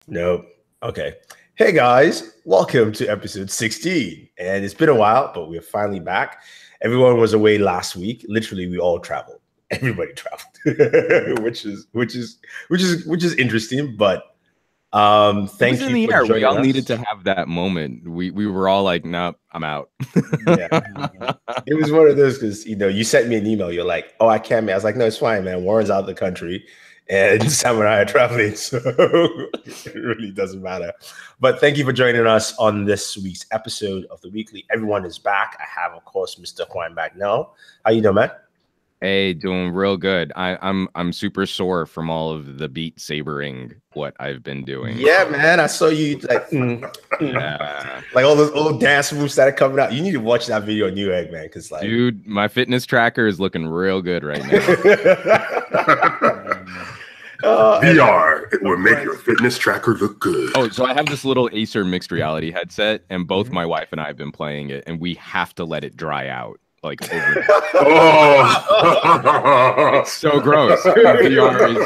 Nope. Okay. Hey guys, welcome to episode 16. And it's been a while, but we're finally back. Everyone was away last week. Literally, we all traveled. Everybody traveled, which is interesting. But It was thank in you the for air. We joining all needed us. to have that moment. We were all like, "Nope, I'm out." Yeah, it was one of those because you sent me an email. You're like, "Oh, I can't." Man. I was like, "No, it's fine, man. Warren's out of the country, and Sam and I are traveling, so it really doesn't matter." But thank you for joining us on this week's episode of the Weekly. Everyone is back. I have, of course, Mr. Juan back now. How you doing, man? Hey, doing real good. I'm super sore from all of the beat sabering what I've been doing. Yeah, man. I saw you like, like all those old dance moves started coming out. You need to watch that video on Newegg, man, because like, dude, my fitness tracker is looking real good right now. VR, it will make your fitness tracker look good. Oh, so I have this little Acer mixed reality headset, and both my wife and I have been playing it, and we have to let it dry out. Like over. Oh, it's so gross. VR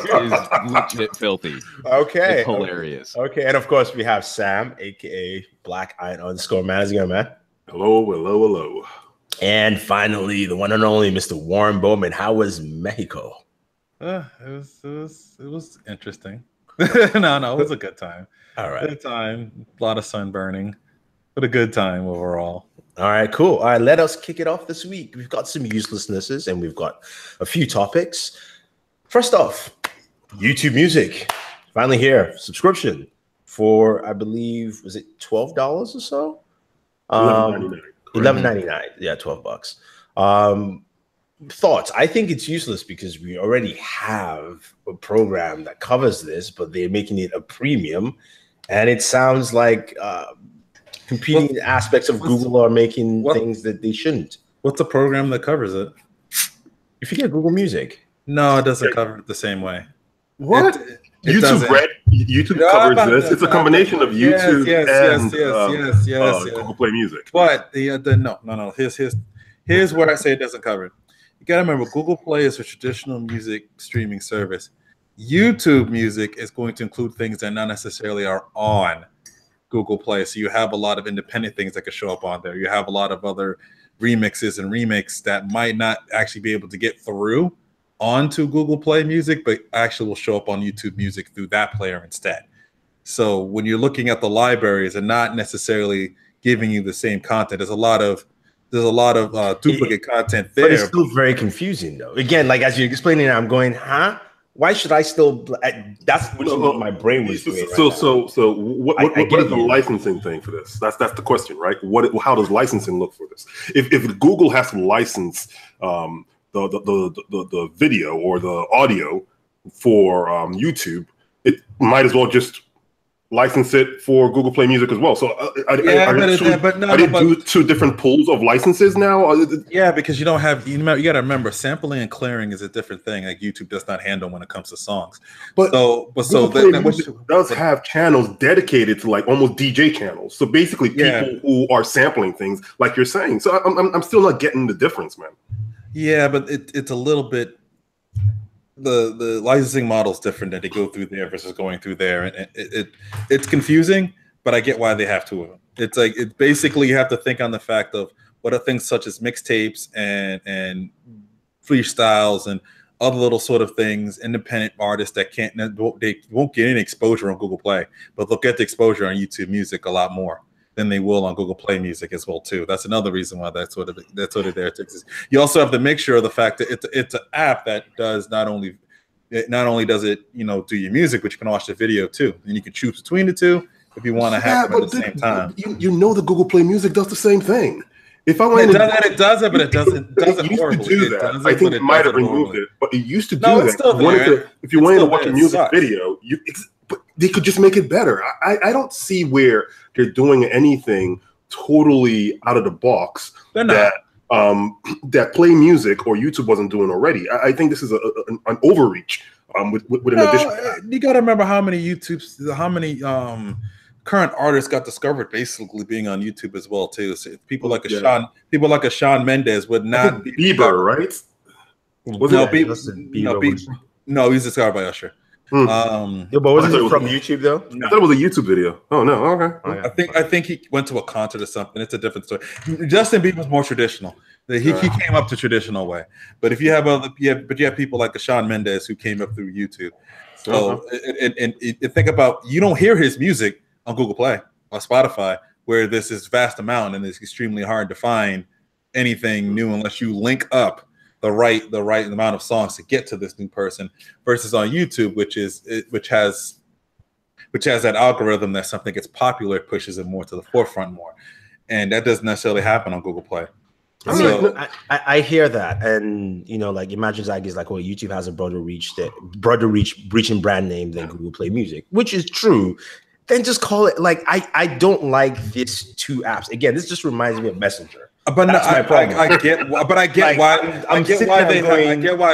is legit filthy. Okay, it's hilarious. Okay, and of course we have Sam, aka Black Iron _. Man, how's it going, man? Hello. And finally, the one and only Mr. Warren Bowman. How was Mexico? It was interesting. No, it was a good time. All right, good time. A lot of sun burning, but a good time overall. All right, cool. All right, let us kick it off this week. We've got some uselessnesses and we've got a few topics. First off, YouTube Music. Finally here. Subscription for, I believe, was it $12 or so? $11.99. Yeah, $12. Thoughts? I think it's useless because we already have a program that covers this, but they're making it a premium. And it sounds like competing aspects of Google are making things that they shouldn't. What's a program that covers it? You forget Google Music. No, it doesn't cover it the same way. What? YouTube covers this. It's a combination of YouTube and Google Play Music. But no. Here's where I say it doesn't cover it. You got to remember, Google Play is a traditional music streaming service. YouTube Music is going to include things that not necessarily are on Google Play. So you have a lot of independent things that could show up on there. You have a lot of other remixes and remakes that might not actually be able to get through onto Google Play Music, but actually will show up on YouTube Music through that player instead. So when you're looking at the libraries and not necessarily giving you the same content, there's a lot of duplicate content there. But it's still very confusing though. Again, like as you're explaining it, I'm going, huh? Why should I still? That's what my brain was doing. So what is the licensing thing for this? That's the question, right? How does licensing look for this? If Google has to license the video or the audio for YouTube, it might as well just license it for Google Play Music as well. So are they do two different pools of licenses now? Yeah, because you don't have you got to remember, sampling and clearing is a different thing. Like YouTube does not handle when it comes to songs. But does have channels dedicated to like almost DJ channels. So basically, people who are sampling things, like you're saying. So I'm still not getting the difference, man. Yeah, but it's a little bit. The licensing model is different that they go through there versus going through there, and it's confusing. But I get why they have to. It's like it's basically you have to think on the fact of what are things such as mixtapes and freestyles and other little sort of things. Independent artists that they won't get any exposure on Google Play, but they'll get the exposure on YouTube Music a lot more than they will on Google Play Music as well too. That's another reason why that's what it there to exist. You also have the mixture of the fact that it's an app that does not only does it do your music, but you can watch the video too, and you can choose between the two if you want to have them at the same time. The Google Play Music does the same thing. If I went, it does it, but it doesn't horribly. Do that. I think it might have removed it, but it used to do that. Still there. If you wanted to watch a music video, but they could just make it better. I don't see where they're doing anything totally out of the box that Play Music or YouTube wasn't doing already. I think this is an overreach with an addition. You got to remember how many current artists got discovered basically being on YouTube as well too. So people like a Shawn Mendes would not be Bieber, right? No, he's discovered by Usher. Yeah, but wasn't it from YouTube though? I thought it was a YouTube video. Oh no, okay. Oh, yeah. I think he went to a concert or something. It's a different story. Justin Bieber was more traditional. He came up the traditional way. But if you have you have people like Shawn Mendes who came up through YouTube. So and think about, you don't hear his music on Google Play or Spotify, where this is vast amount and it's extremely hard to find anything new unless you link up the right amount of songs to get to this new person, versus on YouTube, which has that algorithm that something gets popular, it pushes it more to the forefront more, and that doesn't necessarily happen on Google Play. I hear that, and like Imagine Zag is like, well, YouTube has a broader reaching brand name than Google Play Music, which is true. Then just call it like I don't like this two apps. Again, this just reminds me of Messenger. But I get why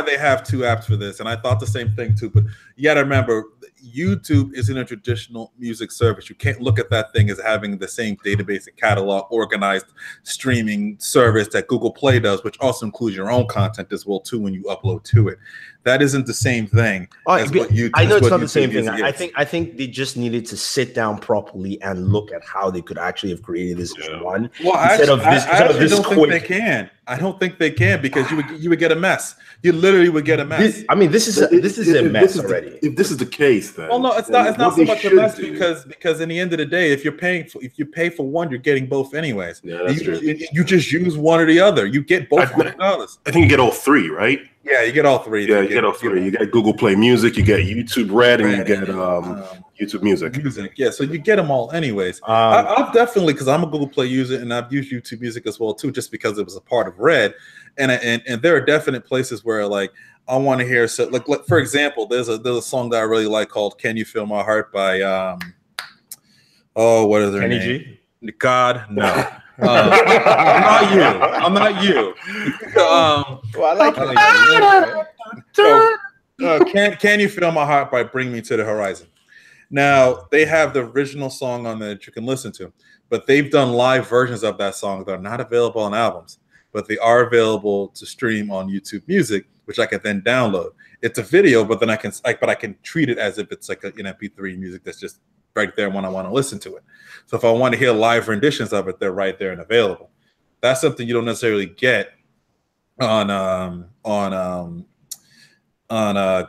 they have two apps for this, and I thought the same thing too. But you got to remember, YouTube isn't a traditional music service. You can't look at that thing as having the same database and catalog organized streaming service that Google Play does, which also includes your own content as well too when you upload to it. That isn't the same thing as what YouTube. I know it's not the same thing. I think they just needed to sit down properly and look at how they could actually have created this one. Well, I don't think they can. I don't think they can, because you would get a mess. You literally would get a mess. This is a mess already. If this is the case, then it's not so much a mess, because in the end of the day, if you pay for one, you're getting both anyways. Yeah, you just use one or the other. You get both $100. I think you get all three, right? Yeah, you get all three. Yeah, you get all three. You get Google Play Music, you get YouTube Red, and you get YouTube Music. Yeah, so you get them all anyways. I've definitely, because I'm a Google Play user and I've used YouTube Music as well too, just because it was a part of Red, and there are definite places where like I want to hear. So like for example, there's a song that I really like called "Can You Feel My Heart" by what is their Kenny name? G? God, no. I'm not you. Well, I like Can You Feel My Heart by Bring Me to the Horizon. Now, they have the original song on there that you can listen to, but they've done live versions of that song that are not available on albums, but they are available to stream on YouTube Music, which I can then download. It's a video, but then I can treat it as if it's like an MP3 music that's just right there when I want to listen to it. So if I want to hear live renditions of it, they're right there and available. That's something you don't necessarily get on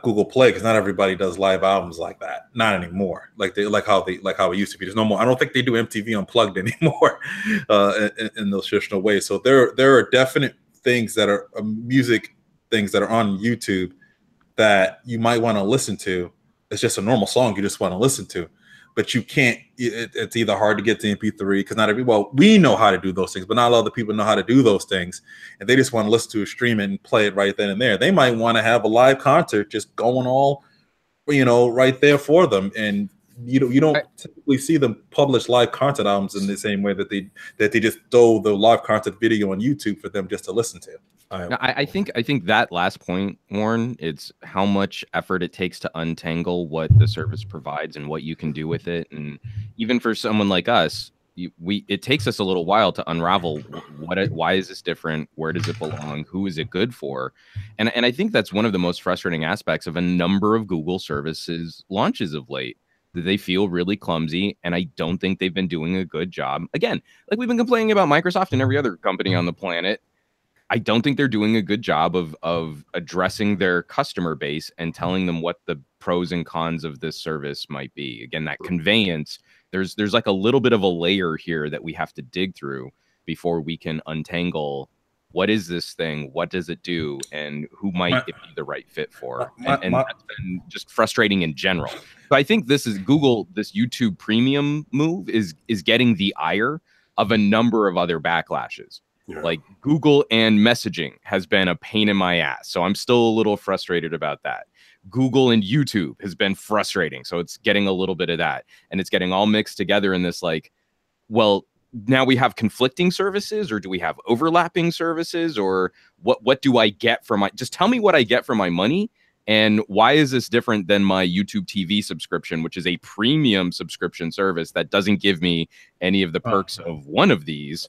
Google Play, because not everybody does live albums like that. Not anymore. Like how it used to be. There's no more. I don't think they do MTV Unplugged anymore in those traditional ways. So there are definite things that are music things that are on YouTube that you might want to listen to. It's just a normal song you just want to listen to. But you can't. It's either hard to get to MP3 because we know how to do those things, but not a lot of the people know how to do those things, and they just want to listen to a stream and play it right then and there. They might want to have a live concert just going all, right there for them, and you don't typically see them publish live concert albums in the same way that they just throw the live concert video on YouTube for them just to listen to. I think that last point, Warren, it's how much effort it takes to untangle what the service provides and what you can do with it. And even for someone like us, it takes us a little while to unravel why is this different? Where does it belong? Who is it good for? And I think that's one of the most frustrating aspects of a number of Google services launches of late. They feel really clumsy, and I don't think they've been doing a good job. Again, like we've been complaining about Microsoft and every other company on the planet, I don't think they're doing a good job of addressing their customer base and telling them what the pros and cons of this service might be. Again, that conveyance, there's like a little bit of a layer here that we have to dig through before we can untangle what is this thing, what does it do, and who might it be the right fit for. And that's been just frustrating in general. So I think this YouTube premium move is getting the ire of a number of other backlashes. Yeah. Like Google and messaging has been a pain in my ass. So I'm still a little frustrated about that. Google and YouTube has been frustrating. So it's getting a little bit of that. And it's getting all mixed together in this like, well, now we have conflicting services, or do we have overlapping services, or what do I get for just tell me what I get for my money. And why is this different than my YouTube TV subscription, which is a premium subscription service that doesn't give me any of the perks of one of these?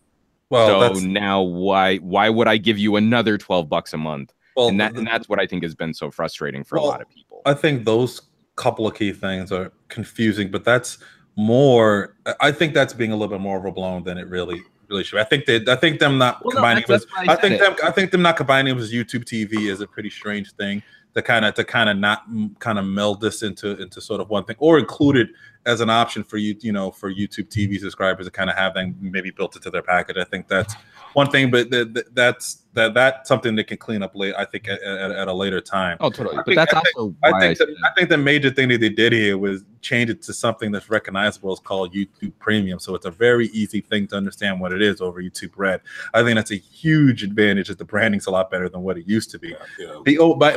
Well, so now why would I give you another $12 a month? Well, and that's what I think has been so frustrating for a lot of people. I think those couple of key things are confusing, but that's more. I think that's being a little bit more overblown than it really should. I think them not combining it. I think them not combining it with YouTube TV is a pretty strange thing to kind of not kind of meld this into sort of one thing, or include it as an option for for YouTube TV subscribers to kind of have them maybe built into their package. I think that's one thing, but that's something they can clean up late. I think at a later time. Oh, totally. I think the major thing that they did here was change it to something that's recognizable. It's called YouTube Premium, so it's a very easy thing to understand what it is over YouTube Red. I think that's a huge advantage. That the branding's a lot better than what it used to be.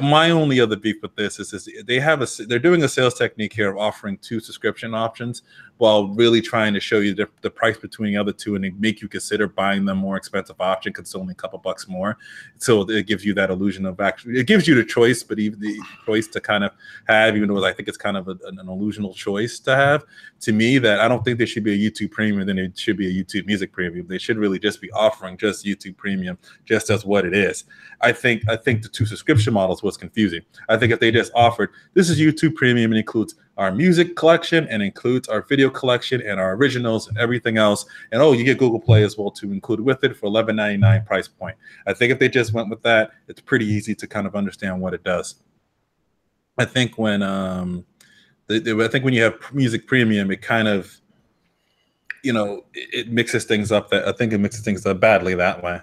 My only other beef with this is they're doing a sales technique here of offering 2 subscription options while really trying to show you the price between the other 2, and they make you consider buying the more expensive option because it's only a couple bucks more. So it gives you that illusion of it gives you the choice, but even the choice to kind of have, even though I think it's kind of an illusional choice to have. To me, that I don't think there should be a YouTube Premium, then it should be a YouTube Music Premium. They should really just be offering just YouTube Premium, just as what it is. I think the 2 subscription models was confusing. I think if they just offered, this is YouTube Premium and includes our music collection and includes our video collection and our originals and everything else, and you get Google Play as well to include with it for $11.99 price point. I think if they just went with that, it's pretty easy to kind of understand what it does. I think when when you have Music Premium, it kind of it mixes things up. That I think it mixes things up badly that way.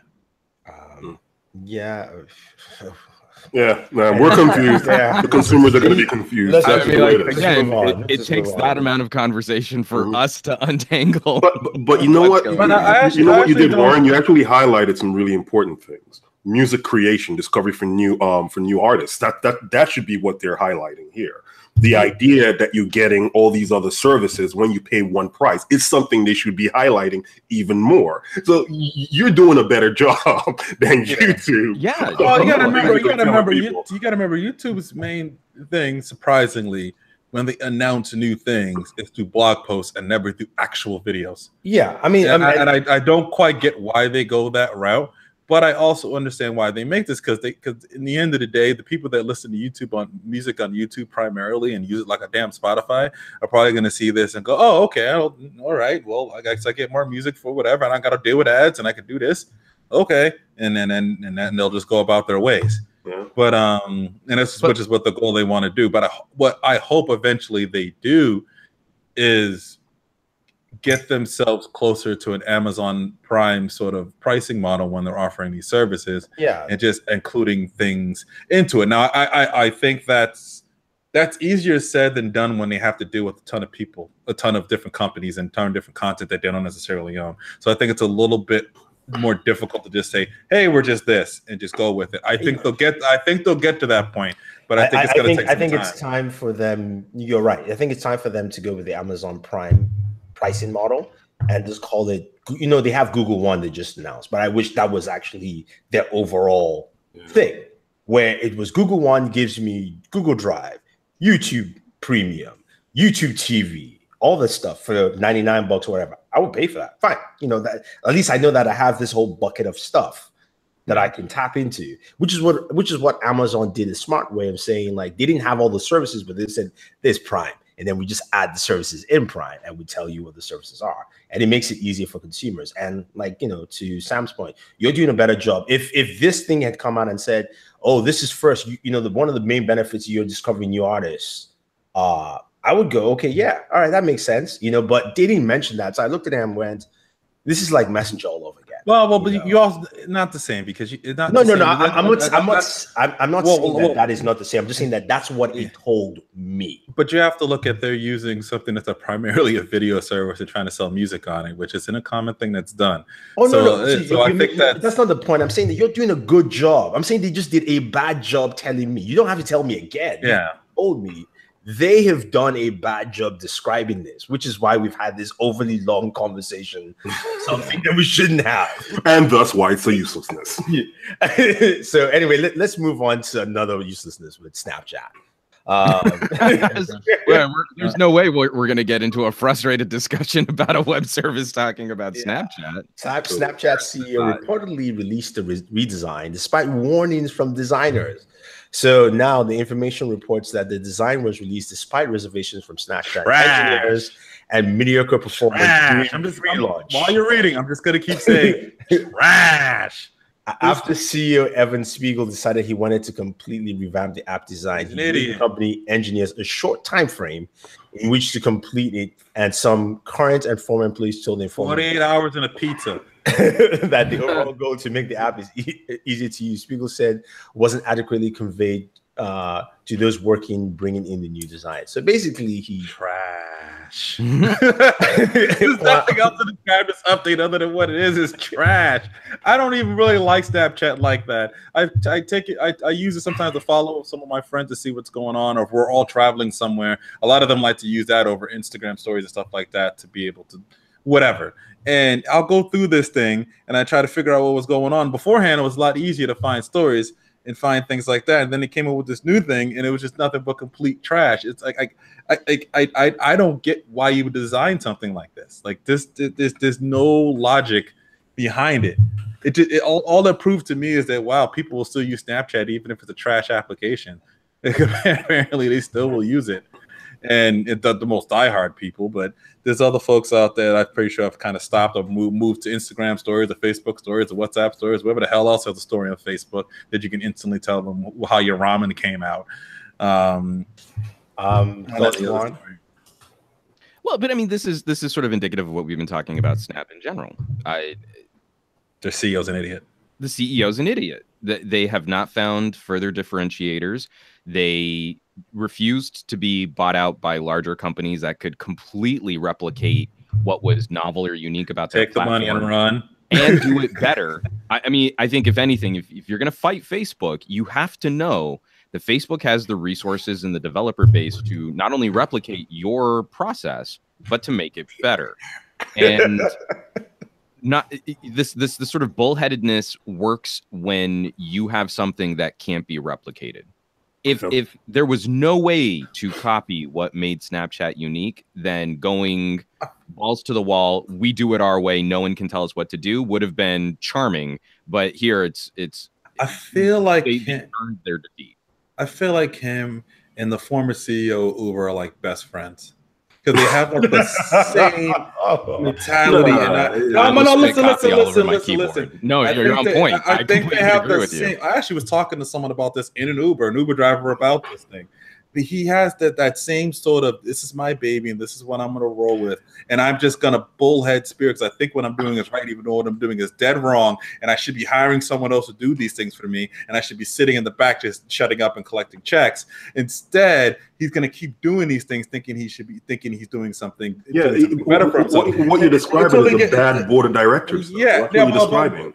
Yeah. Yeah, man, we're confused. The consumers are going to be confused. It takes that amount of conversation for us to untangle. But you know what? You know what you did, Warren? You actually highlighted some really important things. Music creation, discovery for new artists. That should be what they're highlighting here. The idea that you're getting all these other services when you pay one price is something they should be highlighting even more. So you're doing a better job than YouTube. Yeah. Well, you gotta remember YouTube's main thing, surprisingly, when they announce new things, is through blog posts and never through actual videos. Yeah, I don't quite get why they go that route. But I also understand why they make this, because in the end of the day, the people that listen to music on YouTube primarily and use it like a damn Spotify are probably going to see this and go, "Oh, okay, all right. Well, I guess I get more music for whatever, and I got to deal with ads, and I can do this, okay." And then they'll just go about their ways. Yeah. But which is what the goal they want to do. But what I hope eventually they do is get themselves closer to an Amazon Prime sort of pricing model when they're offering these services, and just including things into it. Now, I think that's easier said than done when they have to deal with a ton of people, a ton of different companies, and a ton of different content that they don't necessarily own. So I think it's a little bit more difficult to just say, "Hey, we're just this," and just go with it. I think they'll get to that point, but I think it's going to take some time. I think it's time for them. You're right. I think it's time for them to go with the Amazon Prime pricing model and just call it, they have Google One they just announced, but I wish that was actually their overall thing, where it was Google One gives me Google Drive, YouTube Premium, YouTube TV, all this stuff for $99 or whatever. I would pay for that. Fine. That at least I know that I have this whole bucket of stuff that I can tap into, which is what Amazon did, a smart way of saying, like, they didn't have all the services, but they said there's Prime. And then we just add the services in Prime and we tell you what the services are. And it makes it easier for consumers. And to Sam's point, you're doing a better job. If this thing had come out and said, "Oh, this is first," one of the main benefits, you're discovering new artists, I would go, "Okay, yeah, all right, that makes sense." But they didn't mention that. So I looked at them and went, this is like Messenger all over again. Well, but you also not the same, because I'm not saying that is not the same. I'm just saying that that's what it told me. But you have to look at, they're using something that's primarily a video service and trying to sell music on it, which isn't a common thing that's done. Oh, so I think that's not the point. I'm saying that you're doing a good job. I'm saying they just did a bad job telling me. You don't have to tell me again. Yeah. You told me. They have done a bad job describing this, which is why we've had this overly long conversation, something that we shouldn't have. And thus why it's a uselessness. So anyway, let's move on to another uselessness with Snapchat. There's no way we're going to get into a frustrated discussion about a web service talking about Snapchat. Snapchat CEO reportedly released a redesign despite warnings from designers. So now the information reports that the design was released despite reservations from Snapchat engineers and mediocre performance during pre-launch. While you're reading, I'm just going to keep saying trash. After CEO Evan Spiegel decided he wanted to completely revamp the app design, he gave the company engineers a short time frame in which to complete it, and some current and former employees told him 48 hours and a pizza. that the overall goal to make the app easy to use, Spiegel said, wasn't adequately conveyed to those working, bringing in the new design. So basically, he trash. There's nothing else to describe this update other than what it is. It's trash. I don't even really like Snapchat like that. I take it. I use it sometimes to follow some of my friends to see what's going on, or if we're all traveling somewhere. A lot of them like to use that over Instagram stories and stuff like that to be able to whatever. And I'll go through this thing and I try to figure out what was going on. Beforehand, it was a lot easier to find stories and find things like that. And then they came up with this new thing, and it was just nothing but complete trash. It's like I don't get why you would design something like this. Like there's no logic behind it. All that proved to me is that wow, people will still use Snapchat even if it's a trash application. Apparently, they still will use it. And it's the most diehard people, but there's other folks out there that I'm pretty sure have kind of stopped or moved to Instagram stories, or Facebook stories, or WhatsApp stories, whatever the hell else has a story on Facebook that you can instantly tell them how your ramen came out. Well, but I mean, this is sort of indicative of what we've been talking about Snap in general. Their CEO's an idiot. The CEO's an idiot. They have not found further differentiators. They refused to be bought out by larger companies that could completely replicate what was novel or unique about their platform. Take the money and run. And do it better. I mean, I think if anything, if you're going to fight Facebook, you have to know that Facebook has the resources and the developer base to not only replicate your process, but to make it better. And not this sort of bullheadedness works when you have something that can't be replicated. If there was no way to copy what made Snapchat unique, then going balls to the wall, we do it our way, no one can tell us what to do, would have been charming. But here it's I feel like they earned their defeat. I feel like him and the former CEO of Uber are like best friends. Because they have like the same mentality. Listen. No, you're on point. I think they have the same. I actually was talking to someone about this in an Uber driver about this thing. He has that same sort of, this is my baby and this is what I'm going to roll with. And I'm just going to bullhead spirit because I think what I'm doing is right, even though what I'm doing is dead wrong. And I should be hiring someone else to do these things for me. And I should be sitting in the back just shutting up and collecting checks. Instead, he's going to keep doing these things thinking he's doing something, better for himself. What you're describing is a bad board of directors. Yeah, I'm describing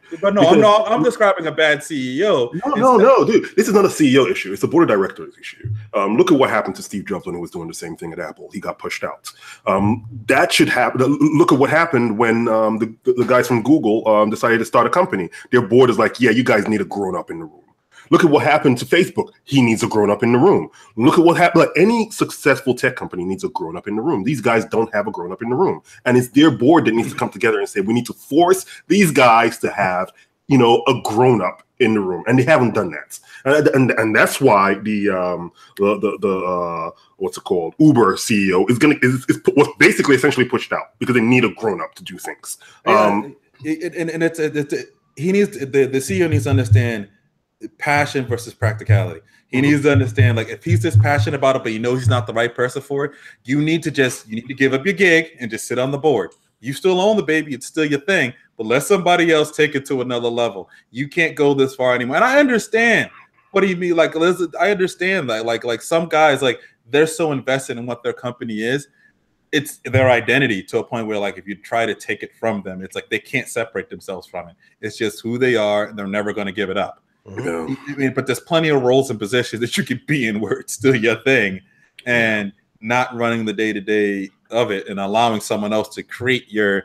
a bad CEO. No, dude. This is not a CEO issue. It's a board of directors issue. Look at what happened to Steve Jobs when he was doing the same thing at Apple. He got pushed out. That should happen. Look at what happened when the guys from Google decided to start a company. Their board is like, yeah, you guys need a grown-up in the room. Look at what happened to Facebook. He needs a grown-up in the room. Look at what happened. Like any successful tech company needs a grown-up in the room. These guys don't have a grown-up in the room. And it's their board that needs to come together and say, we need to force these guys to have, a grown-up in the room. And they haven't done that. And that's why the what's it called? Uber CEO was basically essentially pushed out because they need a grown-up to do things. He needs the CEO needs to understand passion versus practicality. He needs to understand, like, if he's just passionate about it, but he's not the right person for it, you need to give up your gig and just sit on the board. You still own the baby, it's still your thing, but let somebody else take it to another level. You can't go this far anymore. And I understand. What do you mean? Like, I understand that. Like some guys, like, they're so invested in what their company is, it's their identity to a point where, like, if you try to take it from them, it's like they can't separate themselves from it. It's just who they are, and they're never going to give it up. I mean, but there's plenty of roles and positions that you could be in where it's still your thing, and not running the day-to-day of it and allowing someone else to make your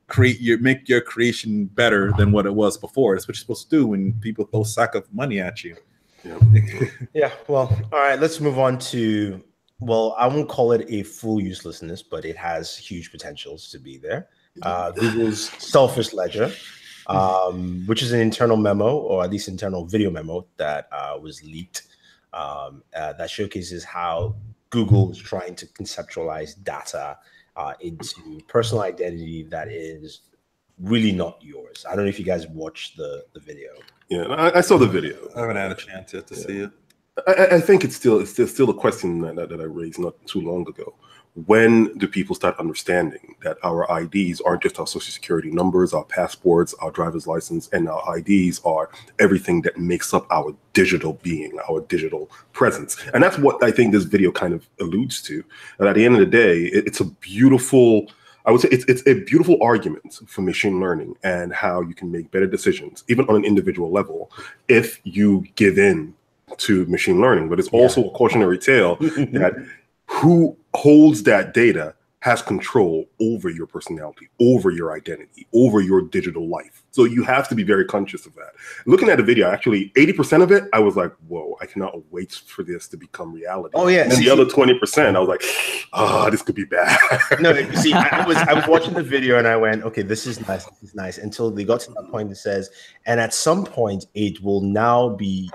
creation better than what it was before. That's what you're supposed to do when people throw a sack of money at you. Yeah. Well, all right, let's move on to, well, I won't call it a full uselessness, but it has huge potentials to be there. Google's Selfish Ledger, which is an internal memo, or at least internal video memo that was leaked that showcases how Google is trying to conceptualize data into personal identity that is really not yours. I don't know if you guys watched the video. Yeah, I saw the video. I haven't had a chance yet to see it. I think it's still a question that I raised not too long ago. When do people start understanding that our IDs aren't just our social security numbers, our passports, our driver's license, and our IDs are everything that makes up our digital being, our digital presence? And that's what I think this video kind of alludes to. And at the end of the day, it's a beautiful, I would say it's a beautiful argument for machine learning and how you can make better decisions, even on an individual level, if you give in to machine learning. But it's also a cautionary tale that who holds that data has control over your personality, over your identity, over your digital life. So you have to be very conscious of that. Looking at the video, actually, 80% of it, I was like, whoa, I cannot wait for this to become reality. Oh, yeah. And the other 20%, I was like, this could be bad. No, you see, I was watching the video and I went, okay, this is nice, until they got to that point that says, and at some point, it will now be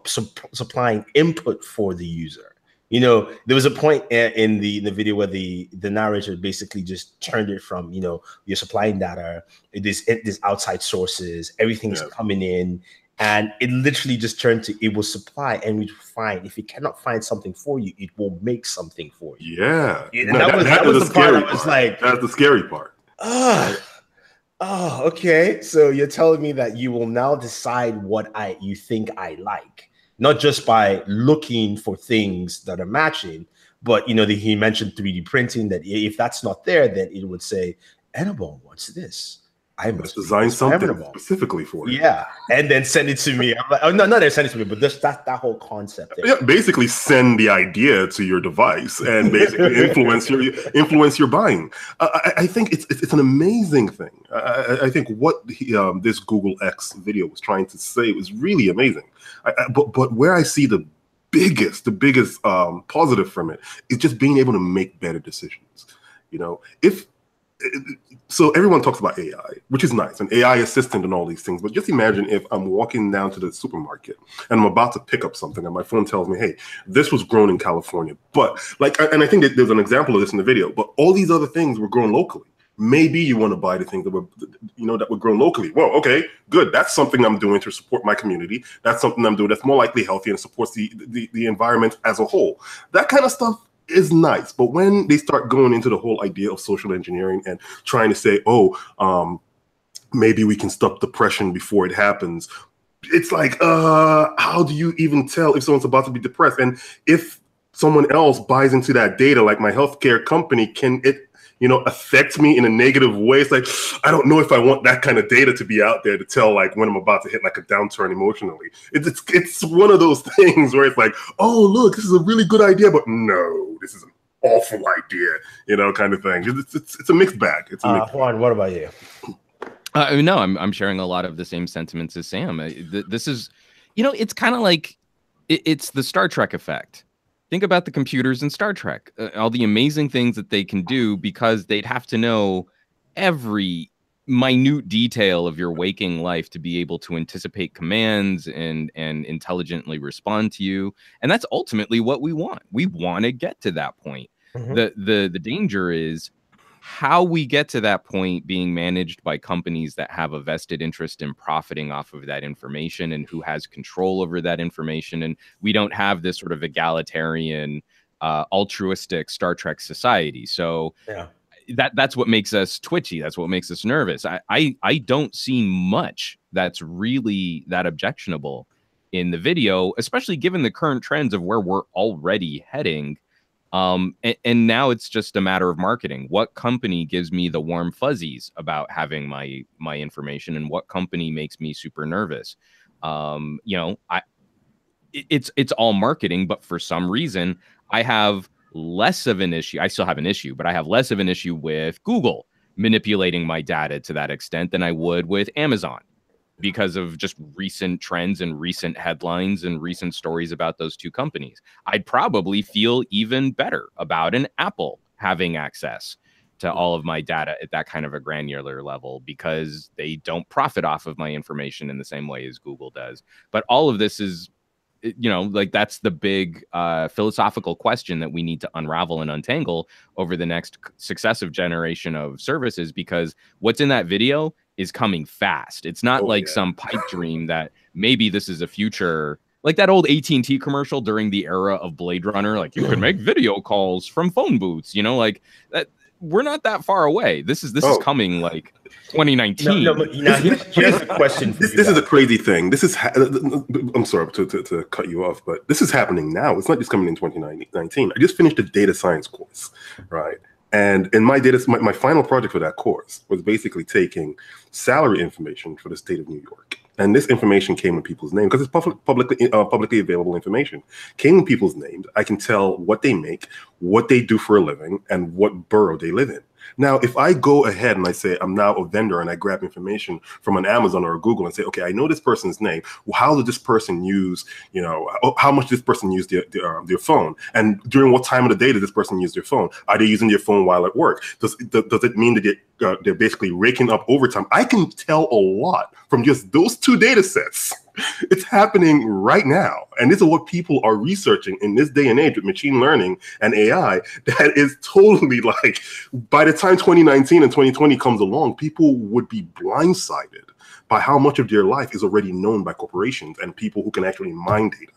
supplying input for the user. You know, there was a point in the video where the narrator basically just turned it from, you know, you're supplying data, there's outside sources, everything's coming in, and it literally just turned to, it will supply and we find, if it cannot find something for you, it will make something for you. Yeah. And no, that was the part I was like, that's the scary part. Oh, okay. So you're telling me that you will now decide what you think I like. Not just by looking for things that are matching, but, you know, he mentioned 3D printing, that if that's not there, then it would say, Annabelle, what's this? I must design something specifically for you. Yeah, and then send it to me. I'm like, oh, no, not send it to me, but just that whole concept. There. Yeah, basically send the idea to your device and basically influence your buying. I think it's an amazing thing. I think what this Google X video was trying to say was really amazing. But where I see the biggest positive from it is just being able to make better decisions. You know, so everyone talks about AI, which is nice, an AI assistant and all these things. But just imagine if I'm walking down to the supermarket and I'm about to pick up something and my phone tells me, hey, this was grown in California. But and I think that there's an example of this in the video, but all these other things were grown locally. Maybe you want to buy the things that were grown locally. Well, okay, good. That's something I'm doing to support my community. That's something I'm doing that's more likely healthy and supports the environment as a whole. That kind of stuff is nice. But when they start going into the whole idea of social engineering and trying to say, maybe we can stop depression before it happens, it's like, how do you even tell if someone's about to be depressed? And if someone else buys into that data, like my healthcare company, can it affect me in a negative way? It's like, I don't know if I want that kind of data to be out there to tell like when I'm about to hit like a downturn emotionally. It's one of those things where it's like, oh, look, this is a really good idea, but no, this is an awful idea, kind of thing. It's a mixed bag. It's a mixed bag. Juan, what about you? No, I'm sharing a lot of the same sentiments as Sam. This is, it's kind of like, it's the Star Trek effect. Think about the computers in Star Trek, all the amazing things that they can do because they'd have to know every minute detail of your waking life to be able to anticipate commands and intelligently respond to you. And that's ultimately what we want. We want to get to that point. Mm-hmm. The danger is how we get to that point being managed by companies that have a vested interest in profiting off of that information and who has control over that information. And we don't have this sort of egalitarian, altruistic Star Trek society. So that's what makes us twitchy. That's what makes us nervous. I don't see much that's really that objectionable in the video, especially given the current trends of where we're already heading. And now it's just a matter of marketing. What company gives me the warm fuzzies about having my information, and what company makes me super nervous? It's all marketing, but for some reason I have less of an issue. I still have an issue, but I have less of an issue with Google manipulating my data to that extent than I would with Amazon, because of just recent trends and recent headlines and recent stories about those two companies. I'd probably feel even better about an Apple having access to all of my data at that kind of a granular level, because they don't profit off of my information in the same way as Google does. But all of this is you know, like that's the big philosophical question that we need to unravel and untangle over the next successive generation of services, because what's in that video is coming fast. It's not some pipe dream that maybe this is a future, like that old AT&T commercial during the era of Blade Runner, like you could make video calls from phone booths, you know, like that. We're not that far away. This is coming like 2019. No, but now here's a question. This is a crazy thing. This is I'm sorry to cut you off, but this is happening now. It's not just coming in 2019. I just finished a data science course, right? And in my my final project for that course was basically taking salary information for the state of New York. And this information came in people's names because it's publicly available information. Came in people's names. I can tell what they make, what they do for a living, and what borough they live in. Now, if I go ahead and I say I'm now a vendor and I grab information from an Amazon or a Google and say, okay, I know this person's name. Well, how did this person use, you know, how much did this person use their phone? And during what time of the day did this person use their phone? Are they using their phone while at work? Does it mean that they're basically raking up overtime? I can tell a lot from just those two data sets. It's happening right now. And this is what people are researching in this day and age with machine learning and AI. That is totally like, by the time 2019 and 2020 comes along, people would be blindsided by how much of their life is already known by corporations and people who can actually mine data.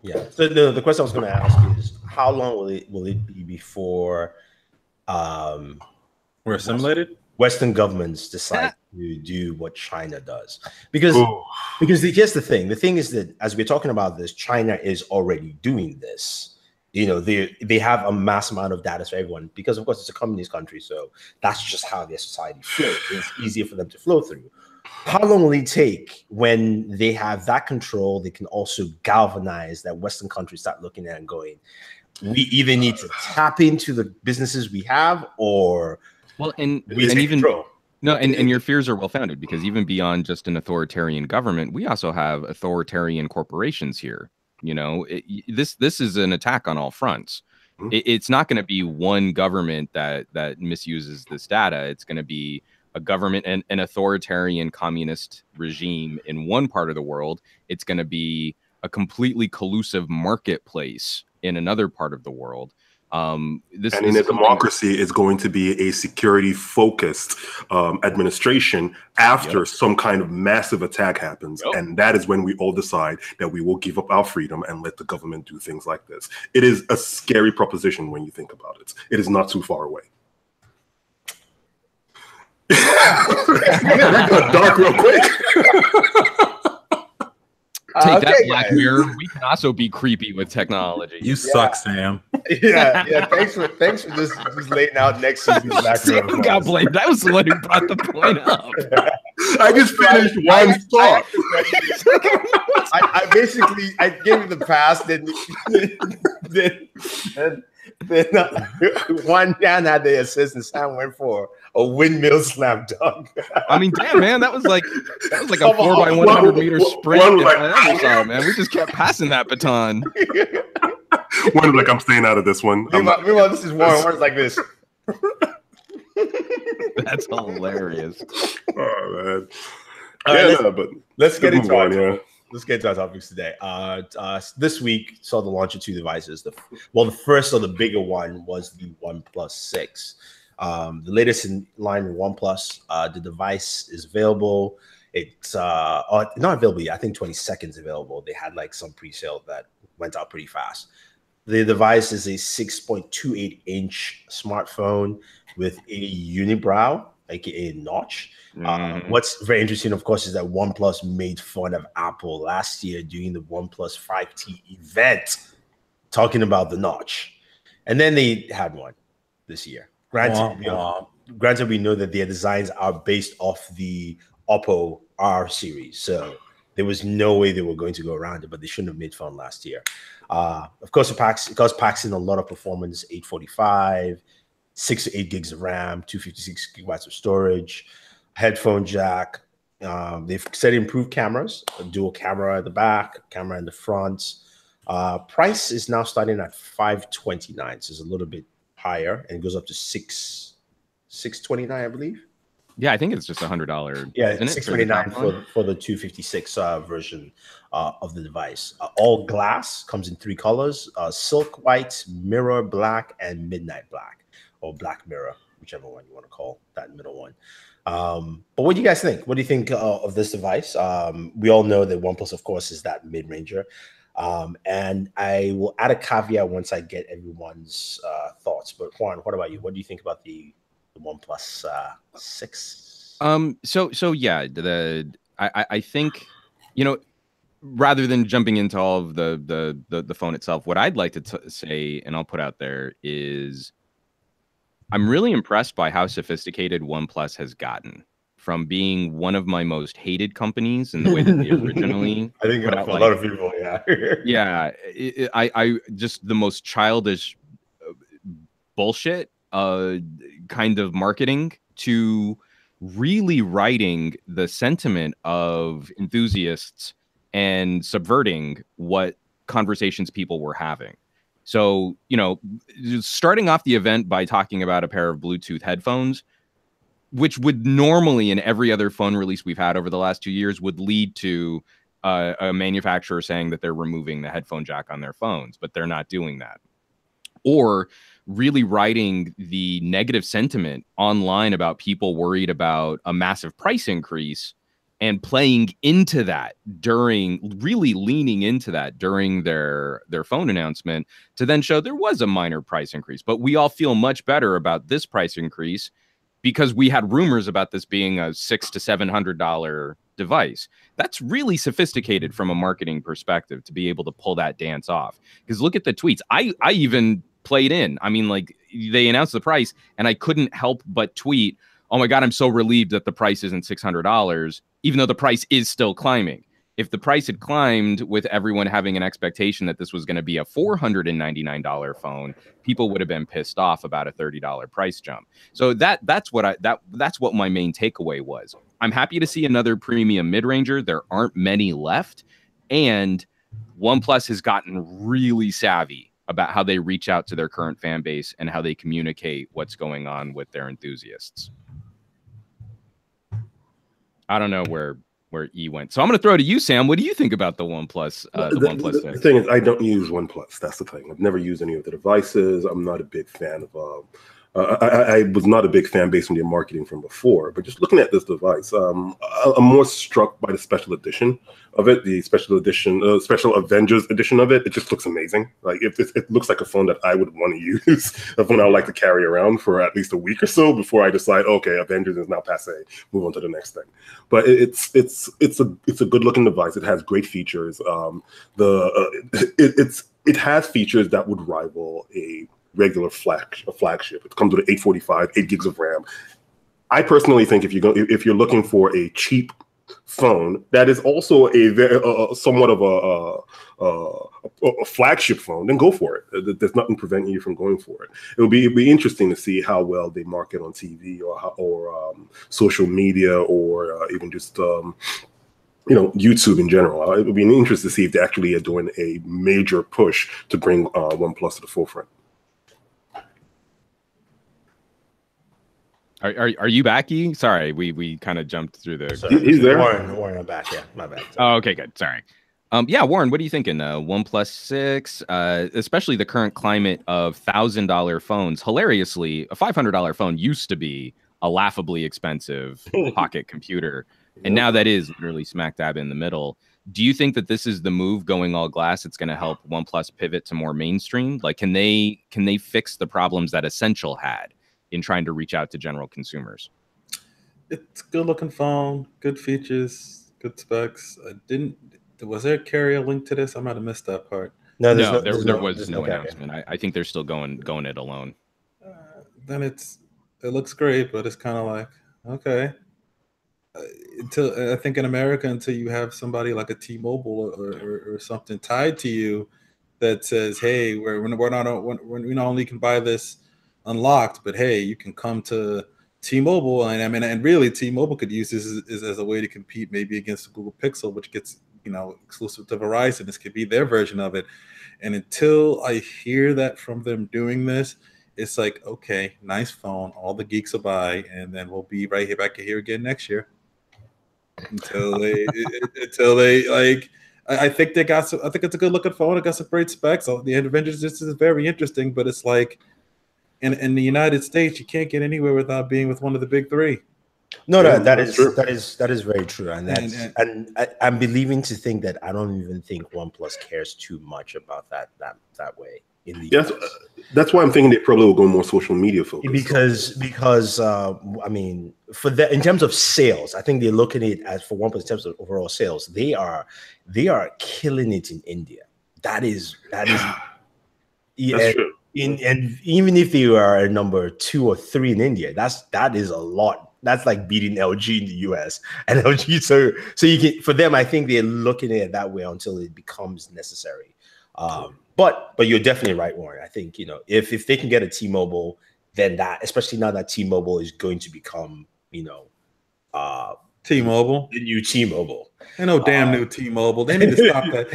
Yeah. So the question I was going to ask is, how long will it be before we're assimilated? Western governments decide to do what China does? Because here's the thing. The thing is that as we're talking about this, China is already doing this. You know, they have a mass amount of data for everyone because, of course, it's a communist country. So that's just how their society flows. It's easier for them to flow through. How long will it take when they have that control? They can also galvanize that Western countries start looking at and going, we either need to tap into the businesses we have, or and your fears are well founded, because even beyond just an authoritarian government, we also have authoritarian corporations here. You know, this is an attack on all fronts. It's not going to be one government that misuses this data. It's going to be a government and an authoritarian communist regime in one part of the world. It's going to be a completely collusive marketplace in another part of the world. In a democracy, is going to be a security-focused administration after some kind of massive attack happens. And that is when we all decide that we will give up our freedom and let the government do things like this. It is a scary proposition when you think about it. It is not too far away. That got dark real quick. Take that, Black Mirror. We can also be creepy with technology. You suck, Sam. Yeah. Thanks for just laying out next season's Black Mirror. Sam got blamed. I was the one who brought the point up. I just finished one thought. I basically gave you the pass. Then one man had the assist, and Sam went for a windmill slam dunk. I mean, damn, man, that was like a 4x100 meter sprint. Man, we just kept passing that baton. One like, I'm staying out of this one. Meanwhile, this is Warren. Warren's like this. That's hilarious. Oh man. But let's get into it. Let's get to our topics today. This week saw the launch of two devices. The first or the bigger one was the OnePlus 6. The latest in line with OnePlus. The device is available. It's not available yet. I think 22nd is available. They had like some pre-sale that went out pretty fast. The device is a 6.28-inch smartphone with a unibrow, aka notch. What's very interesting, of course, is that OnePlus made fun of Apple last year during the OnePlus 5T event, talking about the notch. And then they had one this year. Granted, we know that their designs are based off the Oppo R series. So there was no way they were going to go around it, but they shouldn't have made fun last year. Of course, it packs in a lot of performance, 845, 6 to 8 gigs of RAM, 256 gigabytes of storage, headphone jack. They've said improved cameras, a dual camera at the back, camera in the front. Price is now starting at $529, so it's a little bit higher, and it goes up to $629, I believe. Yeah, I think it's just $100. Yeah, isn't it, $629 for the 256 version of the device. All glass, comes in 3 colors: silk white, mirror black, and midnight black, or black mirror, whichever one you want to call that middle one. But what do you guys think? What do you think of this device? We all know that OnePlus, of course, is that mid-ranger. And I will add a caveat once I get everyone's thoughts. But Juan, what about you? What do you think about the OnePlus 6? So yeah, I think, you know, rather than jumping into all of the phone itself, what I'd like to say, and I'll put out there, is I'm really impressed by how sophisticated OnePlus has gotten from being one of my most hated companies in the way that they originally I think put for out, a like, lot of people, yeah. yeah, I just the most childish bullshit kind of marketing, to really writing the sentiment of enthusiasts and subverting what conversations people were having. So, you know, starting off the event by talking about a pair of Bluetooth headphones, which would normally, in every other phone release we've had over the last 2 years, would lead to a manufacturer saying that they're removing the headphone jack on their phones, but they're not doing that. Or really writing the negative sentiment online about people worried about a massive price increase, and playing into that really leaning into that during their phone announcement, to then show there was a minor price increase, but we all feel much better about this price increase because we had rumors about this being a $600 to $700 device. That's really sophisticated from a marketing perspective, to be able to pull that dance off. Because look at the tweets. I even played in. I mean, like, they announced the price, and I couldn't help but tweet, "Oh my God, I'm so relieved that the price isn't $600, even though the price is still climbing." If the price had climbed with everyone having an expectation that this was going to be a $499 phone, people would have been pissed off about a $30 price jump. So that's what my main takeaway was. I'm happy to see another premium mid-ranger. There aren't many left, and OnePlus has gotten really savvy about how they reach out to their current fan base and how they communicate what's going on with their enthusiasts. I don't know where E went, so I'm going to throw it to you, Sam. What do you think about the OnePlus? OnePlus 6? The thing is, I don't use OnePlus. That's the thing. I've never used any of the devices. I'm not a big fan of. I was not a big fan based on their marketing from before, but just looking at this device, I'm more struck by the special edition of it, the special edition, special Avengers edition of it. It just looks amazing. Like it looks like a phone that I would want to use, a phone I would like to carry around for at least a week or so before I decide, okay, Avengers is now passe, move on to the next thing. But it's a good looking device. It has great features. It has features that would rival a regular flagship. It comes with an 845, 8 gigs of RAM. I personally think if you're looking for a cheap phone that is also somewhat of a flagship phone, then go for it. There's nothing preventing you from going for it. It'll be interesting to see how well they market on TV or social media, or even just YouTube in general. It would be an interest to see if they actually are doing a major push to bring OnePlus to the forefront. Are you back, E? Sorry, we kind of jumped through the. Sorry, he's there. Warren, I'm back. Yeah, my bad. Oh, okay, good. Sorry. Yeah, Warren, what are you thinking? OnePlus 6, especially the current climate of $1,000 phones. Hilariously, a $500 phone used to be a laughably expensive pocket computer, and now that is literally smack dab in the middle. Do you think that this is the move, going all glass? It's going to help OnePlus pivot to more mainstream. Like, can they fix the problems that Essential had in trying to reach out to general consumers? It's a good looking phone, good features, good specs. Was there a carrier link to this? I might have missed that part. No, there was no announcement. I think they're still going it alone. Then it looks great, but it's kind of like, okay. Until I think in America, until you have somebody like a T-Mobile or something tied to you that says, hey, we not only can buy this unlocked, but hey, you can come to T-Mobile, and I mean, and really, T-Mobile could use this as a way to compete maybe against the Google Pixel, which gets exclusive to Verizon. This could be their version of it. And until I hear that from them doing this, it's like, okay, nice phone, all the geeks will buy, and then we'll be right here back here again next year until they like. I think they got some. I think it's a good looking phone. It got some great specs. So the Adventures is very interesting, but it's like in the United States, you can't get anywhere without being with one of the big three. No, that is very true, and I'm believing to think that I don't even think OnePlus cares too much about that way in the US. That's why I'm thinking they probably will go more social media focused. Because I mean, for that in terms of sales, I think they're looking at it as for OnePlus in terms of overall sales, they are killing it in India. That is true. And even if they are a number 2 or 3 in India, that is a lot. That's like beating LG in the US and LG. So you can, for them, I think they're looking at it that way until it becomes necessary. But you're definitely right, Warren. I think, if they can get a T-Mobile, then that, especially now that T-Mobile is going to become, T-Mobile, the new T-Mobile. Ain't no damn new T-Mobile. They need to stop that.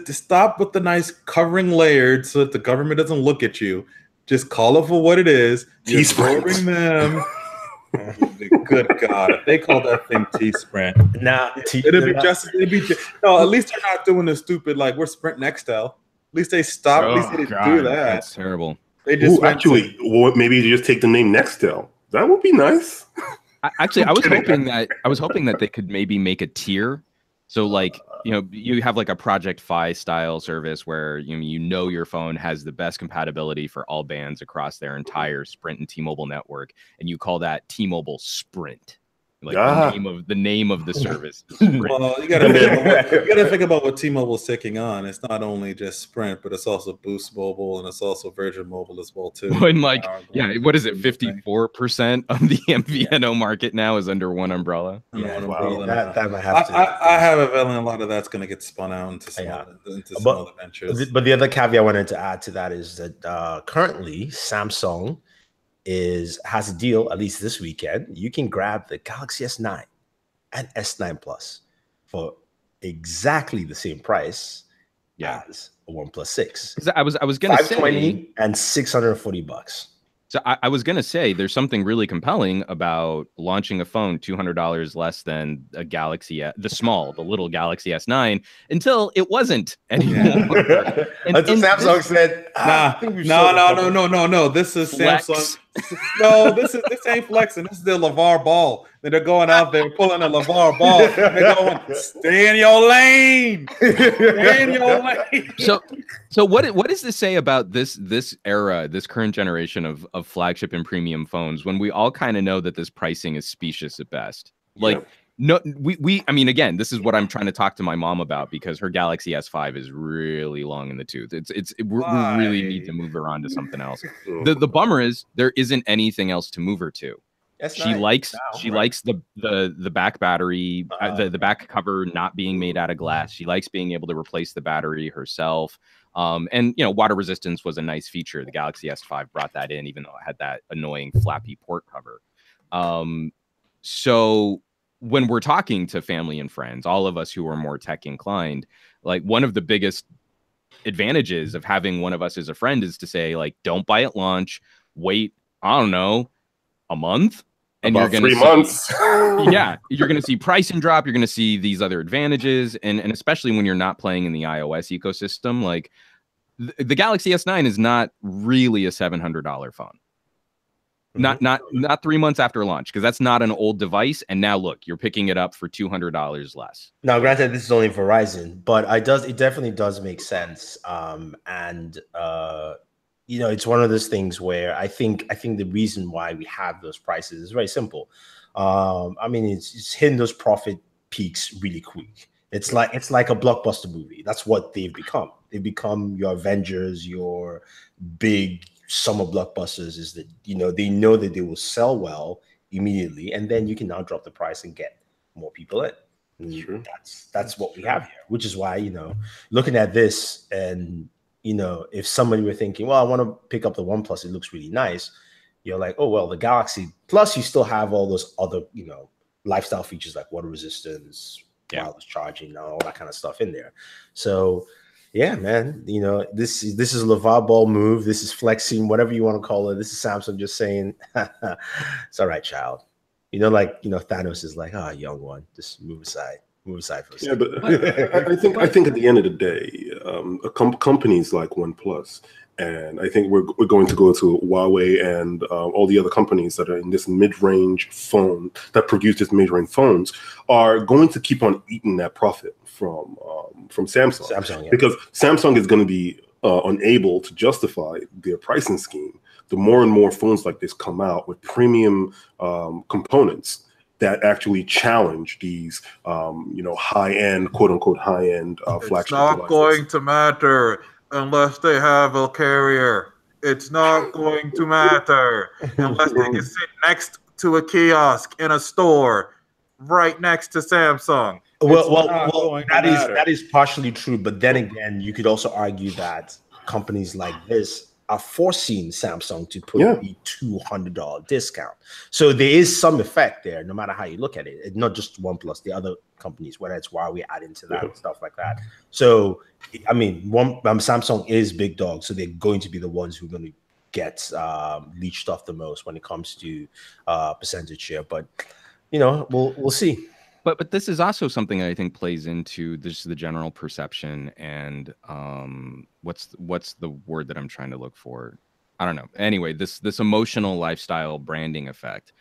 They stop with the nice covering layered so that the government doesn't look at you. Just call it for what it is. You're absorbing them. Good God, if they call that thing T-Sprint, it'd be just. No, at least they're not doing the stupid like we're Sprint Nextel. At least they stop. At least they didn't do that. That's terrible. They just maybe you just take the name Nextel. That would be nice. Actually, I was hoping that they could maybe make a tier. So like, you have like a Project Fi style service where your phone has the best compatibility for all bands across their entire Sprint and T-Mobile network, and you call that T-Mobile Sprint. Like the name of the service. Well, you gotta think about what T-Mobile's taking on. It's not only just Sprint, but it's also Boost Mobile and it's also Virgin Mobile as well too. When what is it? 54% of the MVNO market now is under one umbrella. That might have to. I have a feeling a lot of that's going to get spun out into smaller ventures. But the other caveat I wanted to add to that is that currently Samsung has a deal, at least this weekend. You can grab the Galaxy S9 and S9 Plus for exactly the same price as a OnePlus 6. I was going to say and $640. So I was going to say there's something really compelling about launching a phone $200 less than a Galaxy, the little Galaxy S9, until it wasn't anymore. Until Samsung said, no. This is Flex. Samsung. No, this ain't flexing. This is the LeVar Ball. They're going out there pulling a LeVar Ball. They're going, stay in your lane. Stay in your lane. So what does this say about this era, this current generation of flagship and premium phones, when we all kind of know that this pricing is specious at best? Like, no, I mean, again, this is what I'm trying to talk to my mom about, because her Galaxy S5 is really long in the tooth. We really need to move her on to something else. The bummer is there isn't anything else to move her to. She likes the back battery, the back cover not being made out of glass. She likes being able to replace the battery herself. And water resistance was a nice feature. The Galaxy S5 brought that in, even though it had that annoying flappy port cover. So when we're talking to family and friends, all of us who are more tech inclined, like one of the biggest advantages of having one of us as a friend is to say, like, don't buy at launch, wait, I don't know, a month. And about you're going 3 months. You're going to see pricing drop. You're going to see these other advantages. And especially when you're not playing in the iOS ecosystem, like the Galaxy S9 is not really a $700 phone. Not 3 months after launch, because that's not an old device. And now look, you're picking it up for $200 less. Now, granted, this is only Verizon, but it definitely does make sense. It's one of those things where I think the reason why we have those prices is very simple. It's hitting those profit peaks really quick. It's like a blockbuster movie. That's what they've become. They've become your Avengers, your big summer blockbusters. Is that they know that they will sell well immediately, and then you can now drop the price and get more people in. That's what we have here, which is why looking at this and. If somebody were thinking, well, I want to pick up the OnePlus, it looks really nice. You're like, oh, well, the Galaxy. Plus, you still have all those other, lifestyle features like water resistance, wireless charging, all that kind of stuff in there. So, Yeah, man. You know, this is a LeVar Ball move. This is flexing, whatever you want to call it. This is Samsung just saying, it's all right, child. You know, like, you know, Thanos is like, young one, just move aside for a Yeah, second. but I think at the end of the day, companies like OnePlus, and I think we're going to go to Huawei and all the other companies that are in this mid-range phone that produce this mid-range phones are going to keep on eating that profit from Samsung, Yeah. because Samsung is going to be unable to justify their pricing scheme. The more and more phones like this come out with premium components that actually challenge these, high-end, quote-unquote, high-end flagship It's not devices. going to matter unless they have a carrier. It's not going to matter unless they can sit next to a kiosk in a store right next to Samsung. Well, going to matter. that is partially true, but then again, you could also argue that companies like this are forcing Samsung to put a $200 discount. So there is some effect there, no matter how you look at it. It's not just OnePlus, the other companies, whether it's Huawei adding to that and stuff like that. So, I mean, Samsung is big dog, so they're going to be the ones who are going to get leached off the most when it comes to percentage share. But you know, we'll see. But this is also something that I think plays into just the general perception and what's the word that I'm trying to look for? I don't know. Anyway, this emotional lifestyle branding effect.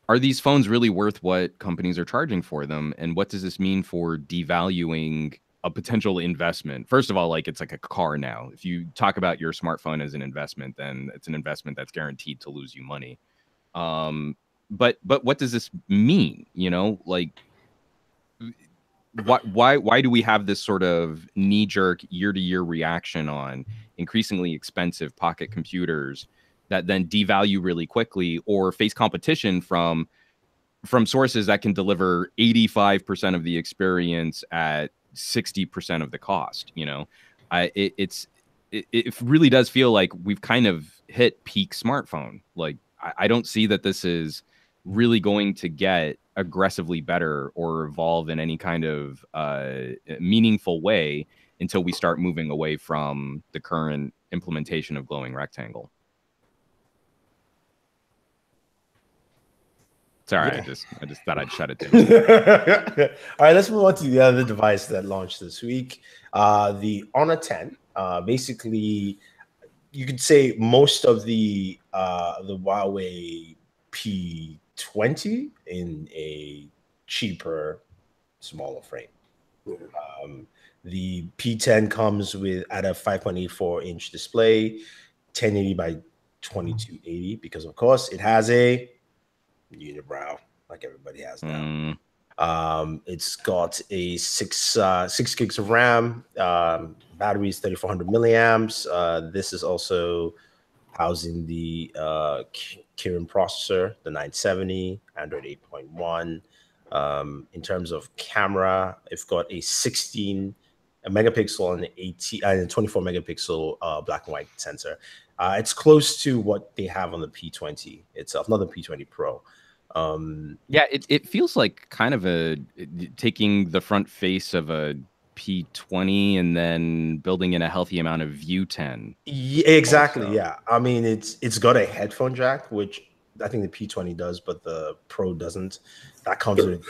Are these phones really worth what companies are charging for them? And what does this mean for devaluing a potential investment? First of all, like, it's like a car now. If you talk about your smartphone as an investment, then it's an investment that's guaranteed to lose you money. But what does this mean? You know, like, why do we have this sort of knee-jerk year-to-year reaction on increasingly expensive pocket computers that then devalue really quickly or face competition from sources that can deliver 85% of the experience at 60% of the cost? You know, it really does feel like we've kind of hit peak smartphone. Like, I don't see that this is really going to get aggressively better or evolve in any kind of meaningful way until we start moving away from the current implementation of glowing rectangle. Sorry, Yeah. I just thought I'd shut it down. All right, let's move on to the other device that launched this week, the Honor 10. Basically, you could say most of the Huawei P20 in a cheaper, smaller frame. The P10 comes at a 5.84-inch display, 1080 by 2280, because of course it has a unibrow like everybody has now. It's got a six gigs of RAM. Battery is 3400 milliamps. This is also housing the Kirin processor, the 970, Android 8.1. In terms of camera, it's got a 16 megapixel and 18 and 24 megapixel black and white sensor. It's close to what they have on the P20 itself, not the P20 Pro. Yeah, it feels like kind of taking the front face of a P20 and then building in a healthy amount of View 10. Yeah, exactly. Also. Yeah, I mean it's got a headphone jack, which I think the P20 does, but the Pro doesn't. That comes with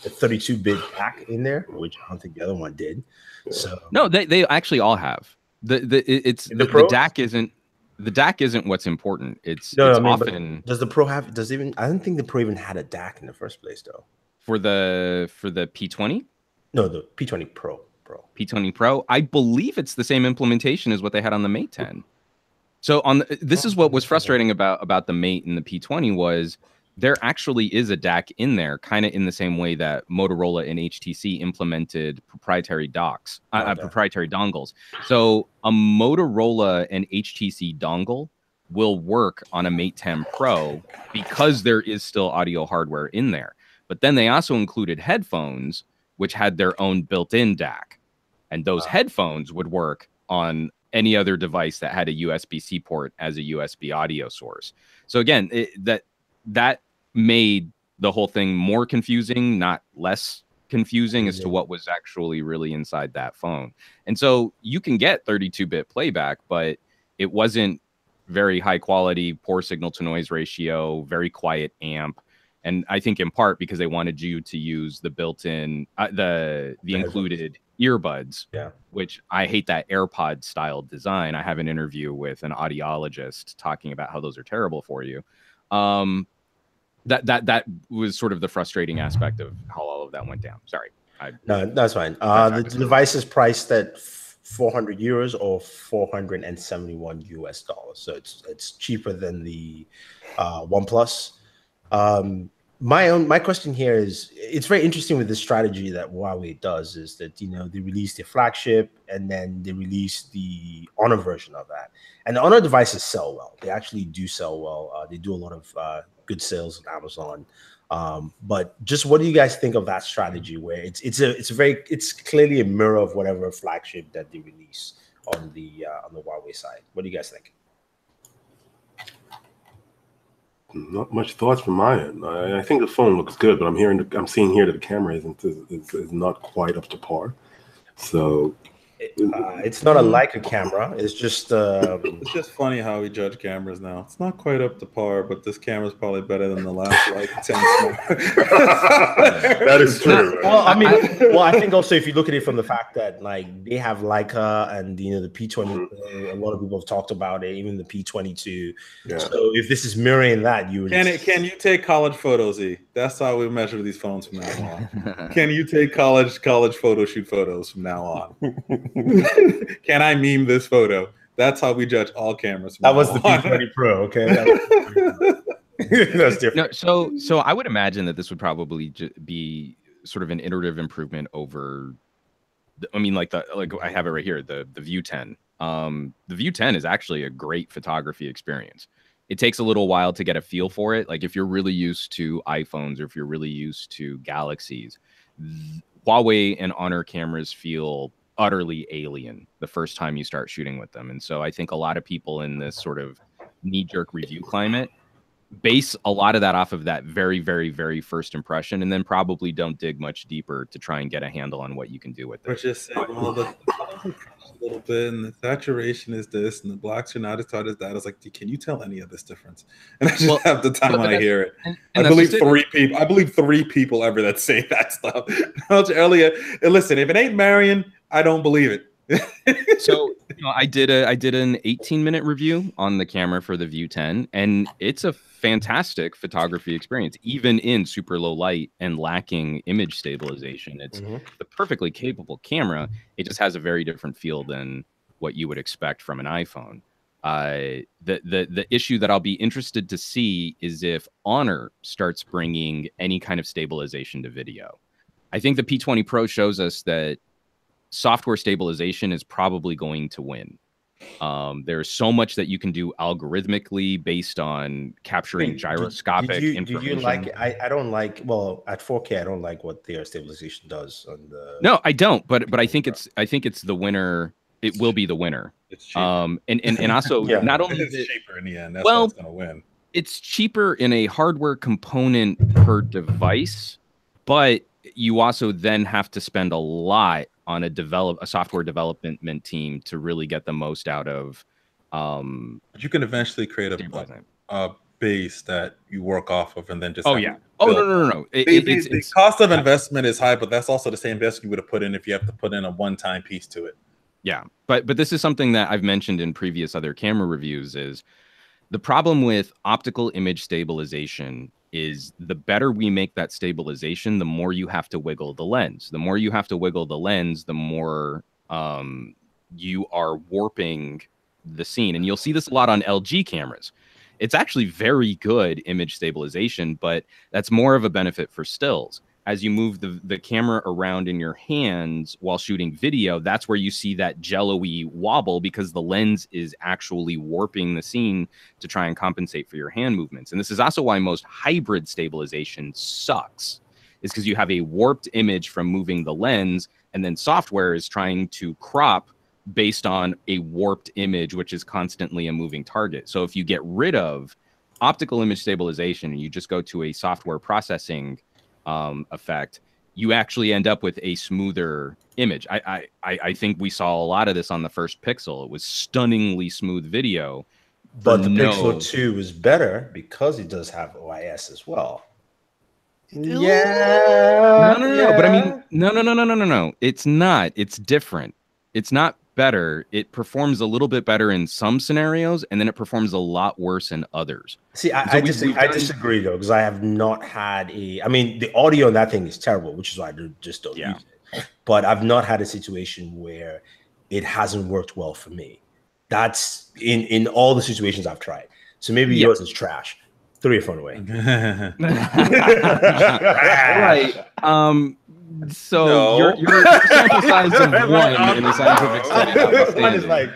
a 32-bit jack in there, which I don't think the other one did. So no, they actually all have. The DAC isn't. The DAC isn't what's important. It's often. Does the Pro have? I don't think the Pro even had a DAC in the first place, though. For the P20? No, the P20 Pro. P20 Pro. I believe it's the same implementation as what they had on the Mate 10. So this is what was frustrating about the Mate and the P20 was there actually is a DAC in there, kind of in the same way that Motorola and HTC implemented proprietary docks, proprietary dongles. So a Motorola and HTC dongle will work on a Mate 10 Pro because there is still audio hardware in there. But then they also included headphones, which had their own built-in DAC. And those headphones would work on any other device that had a USB-C port as a USB audio source. So again, that made the whole thing more confusing, not less confusing as to what was actually really inside that phone. And so you can get 32-bit playback, but it wasn't very high quality, poor signal to noise ratio, very quiet amp. And I think in part because they wanted you to use the built-in, the included earbuds, which I hate that AirPod style design. I have an interview with an audiologist talking about how those are terrible for you. That was sort of the frustrating aspect of how all of that went down. Sorry. No, that's fine. The device is priced at 400 euros or 471 US dollars. So it's cheaper than the OnePlus. My question here is, it's very interesting with the strategy that Huawei does, is that, you know, they release their flagship and then they release the Honor version of that. And the Honor devices sell well. They actually do sell well. They do a lot of good sales on Amazon. But just what do you guys think of that strategy, where it's clearly a mirror of whatever flagship that they release on the Huawei side? What do you guys think? Not much thoughts from my end. I think the phone looks good, but I'm seeing here that the camera is not quite up to par. So it's not a Leica camera. It's just it's just funny how we judge cameras now. It's not quite up to par, but this camera's probably better than the last like 10. That is true. Well, I think also if you look at it from the fact that like they have Leica and, you know, the P20, a lot of people have talked about it, even the P22. Yeah. So if this is mirroring that, can you take college photos, E? That's how we measure these phones from now on. Can you take college photo shoot photos from now on? Can I meme this photo? That's how we judge all cameras. That was the P20 Pro, okay? That's different. No, so I would imagine that this would probably be sort of an iterative improvement over. Like I have it right here, the View 10. The View 10 is actually a great photography experience. It takes a little while to get a feel for it. Like if you're really used to iPhones or if you're really used to Galaxies, Huawei and Honor cameras feel utterly alien the first time you start shooting with them. And so I think a lot of people in this sort of knee-jerk review climate base a lot of that off of that very, very, very first impression, and then probably don't dig much deeper to try and get a handle on what you can do with it. But just saying, well, the colors a little bit, and the saturation is this, and the blacks are not as tight as that. I was like, can you tell any of this difference? And I just have the time when I hear it. I believe three people ever that say that stuff. I told you earlier, and listen, if it ain't Marion, I don't believe it. So I did an 18-minute review on the camera for the View 10, and it's a fantastic photography experience, even in super low light and lacking image stabilization. It's the perfectly capable camera. It just has a very different feel than what you would expect from an iPhone. The issue that I'll be interested to see is if Honor starts bringing any kind of stabilization to video. I think the P20 Pro shows us that software stabilization is probably going to win. There's so much that you can do algorithmically based on capturing gyroscopic information. Do you like it? I don't like, well, at 4K, I don't like what their stabilization does on the. No, I don't. But I think it's the winner. It will be the winner. It's cheaper. And also not only it's cheaper in the end. That's what's going to win. It's cheaper in a hardware component per device, but you also then have to spend a lot on a software development team to really get the most out of. But you can eventually create a base that you work off of, and then just. Oh yeah. Oh no. The cost of investment is high, but that's also the same investment you would have put in if you have to put in a one-time piece to it. Yeah, but this is something that I've mentioned in previous other camera reviews. Is the problem with optical image stabilization is the better we make that stabilization, the more you have to wiggle the lens. The more you have to wiggle the lens, the more you are warping the scene. And you'll see this a lot on LG cameras. It's actually very good image stabilization, but that's more of a benefit for stills. As you move the camera around in your hands while shooting video, that's where you see that jello-y wobble, because the lens is actually warping the scene to try and compensate for your hand movements. And this is also why most hybrid stabilization sucks, is because you have a warped image from moving the lens, and then software is trying to crop based on a warped image, which is constantly a moving target. So if you get rid of optical image stabilization and you just go to a software processing effect, you actually end up with a smoother image. I think we saw a lot of this on the first Pixel. It was stunningly smooth video. But the Pixel 2 is better because it does have OIS as well. Yeah. No. But I mean, no. It's not. It's different. It's not better. It performs a little bit better in some scenarios, and then it performs a lot worse in others. See, I disagree though, because I have not had I mean, the audio on that thing is terrible, which is why I just don't use it. But I've not had a situation where it hasn't worked well for me. That's in all the situations I've tried. So maybe yours is trash. Throw your phone away. Right. So your sample size of one in a scientific study. One is like,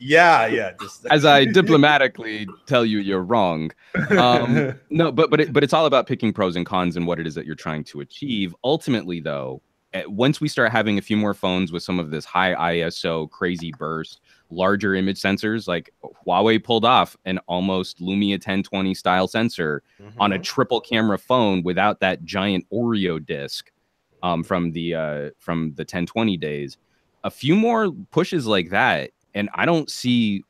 yeah. As I diplomatically tell you, you're wrong. No, but it's all about picking pros and cons and what it is that you're trying to achieve. Ultimately, though, once we start having a few more phones with some of this high ISO, crazy burst, larger image sensors, like Huawei pulled off an almost Lumia 1020 style sensor on a triple camera phone without that giant Oreo disc from the 1020 days. A few more pushes like that, and I don't think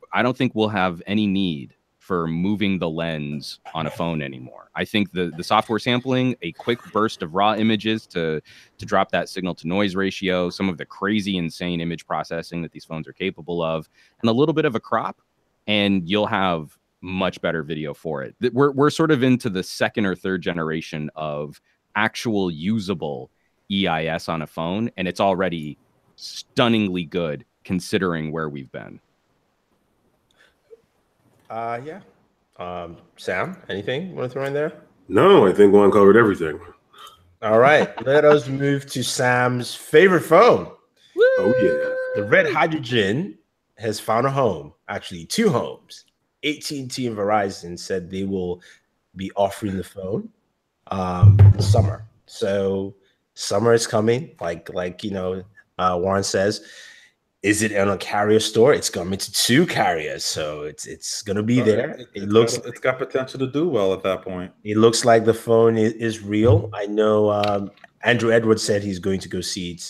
we'll have any need for moving the lens on a phone anymore. I think the software sampling, a quick burst of raw images to drop that signal to noise ratio, some of the crazy, insane image processing that these phones are capable of, and a little bit of a crop, and you'll have much better video for it. We're sort of into the second or third generation of actual usable EIS on a phone, and it's already stunningly good considering where we've been. Yeah. Sam, anything you want to throw in there? No, I think one covered everything. All right. Let us move to Sam's favorite phone. Woo! Oh, yeah. The red hydrogen has found a home. Actually, two homes. AT&T and Verizon said they will be offering the phone this summer. So summer is coming, like Warren says. Is it in a carrier store? It's coming to two carriers, so it's gonna be there. It's got potential to do well at that point. It looks like the phone is real. I know Andrew Edwards said he's going to go see it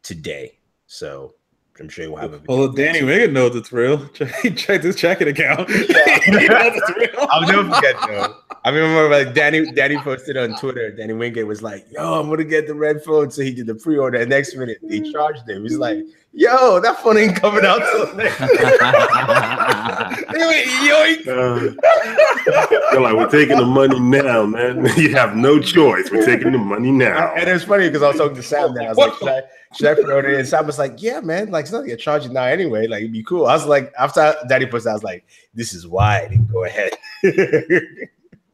today, so I'm sure we'll have a video. Well, Danny Wiggin knows it's real. Check his checking account. Yeah. He knows it's real. I'll never forget though. I remember like Danny posted on Twitter. Danny Wingate was like, "Yo, I'm gonna get the red phone." So he did the pre-order. And next minute they charged him. He's like, "Yo, that phone ain't coming out till next." They're like, "We're taking the money now, man. You have no choice. We're taking the money now." And it's funny because I was talking to Sam. Then I was like, "Should I pre-order it?" And Sam was like, "Yeah, man. Like it's not gonna charge you now anyway. Like it'd be cool." I was like, after Daddy posted, I was like, "This is why I didn't go ahead."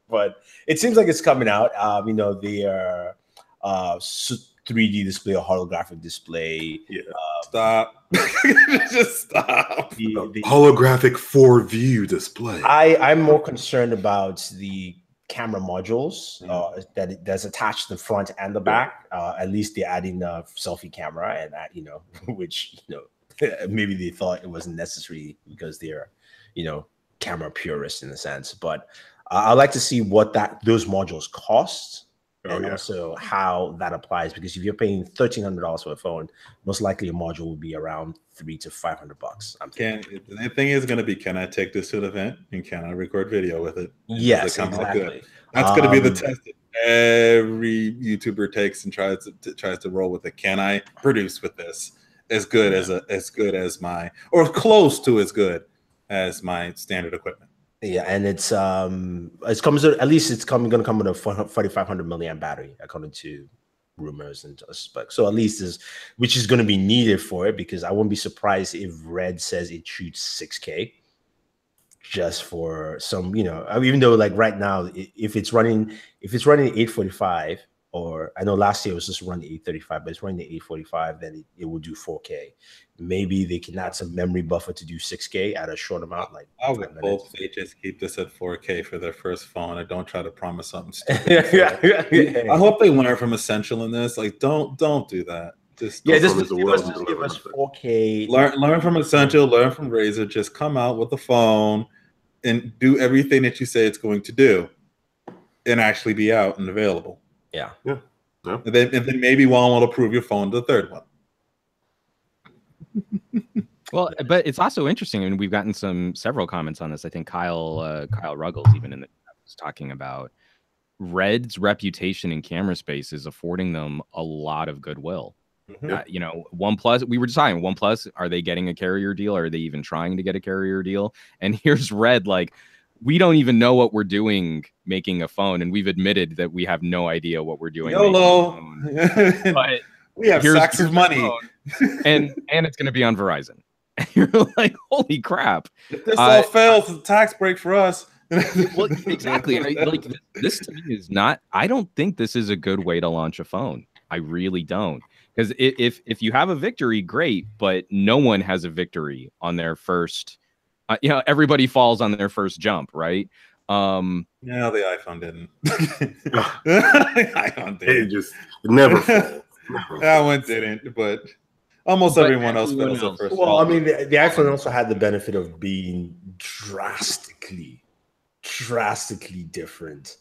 But it seems like it's coming out. They are 3D display or holographic display. Yeah. Stop. Just stop. The holographic 4-view display. I'm more concerned about the camera modules that's attached to the front and the back. At least they're adding a selfie camera, and which maybe they thought it wasn't necessary because they're camera purists in a sense. But I'd like to see what those modules cost. Also how that applies, because if you're paying $1,300 for a phone, most likely a module will be around $300 to $500. The thing is going to be, can I take this to an event and can I record video with it? Yes, exactly. That's going to be the test that every YouTuber takes and tries to roll with it. Can I produce with this as good as my, or close to as good as my standard equipment? Yeah, and it's going to come with a 4,500 milliamp battery, according to rumors and specs. So at least which is going to be needed for it, because I wouldn't be surprised if Red says it shoots 6K, just for some, even though like right now, if it's running 845, or I know last year it was just running 835, but it's running the 845, then it will do 4K. Maybe they can add some memory buffer to do 6K at a short amount. Like I would hope they just keep this at 4K for their first phone and don't try to promise something stupid. I hope they learn from Essential in this. Like, don't do that. Just give us 4K. Learn from Essential. Learn from Razer. Just come out with the phone and do everything that you say it's going to do, and actually be out and available. Yeah. Yeah. And then maybe one will approve your phone to the third one. Well, but it's also interesting, and we've gotten several comments on this. I think Kyle Ruggles even in the chat was talking about Red's reputation in camera space is affording them a lot of goodwill. You know, OnePlus, we were deciding OnePlus, are they getting a carrier deal? Are they even trying to get a carrier deal? And here's Red, like, we don't even know what we're doing making a phone, and we've admitted that we have no idea what we're doing. YOLO. But we have sacks of money, and it's going to be on Verizon. You're like, holy crap! If this all fails, it's a tax break for us. Well, exactly. Like this to me is not. I don't think this is a good way to launch a phone. I really don't. Because if you have a victory, great, but no one has a victory on their first. You know, everybody falls on their first jump, right? No, the iPhone didn't. The iPhone didn't. It just never falls. That one didn't, but almost everyone else fails at first. Well, I mean, the iPhone also had the benefit of being drastically different,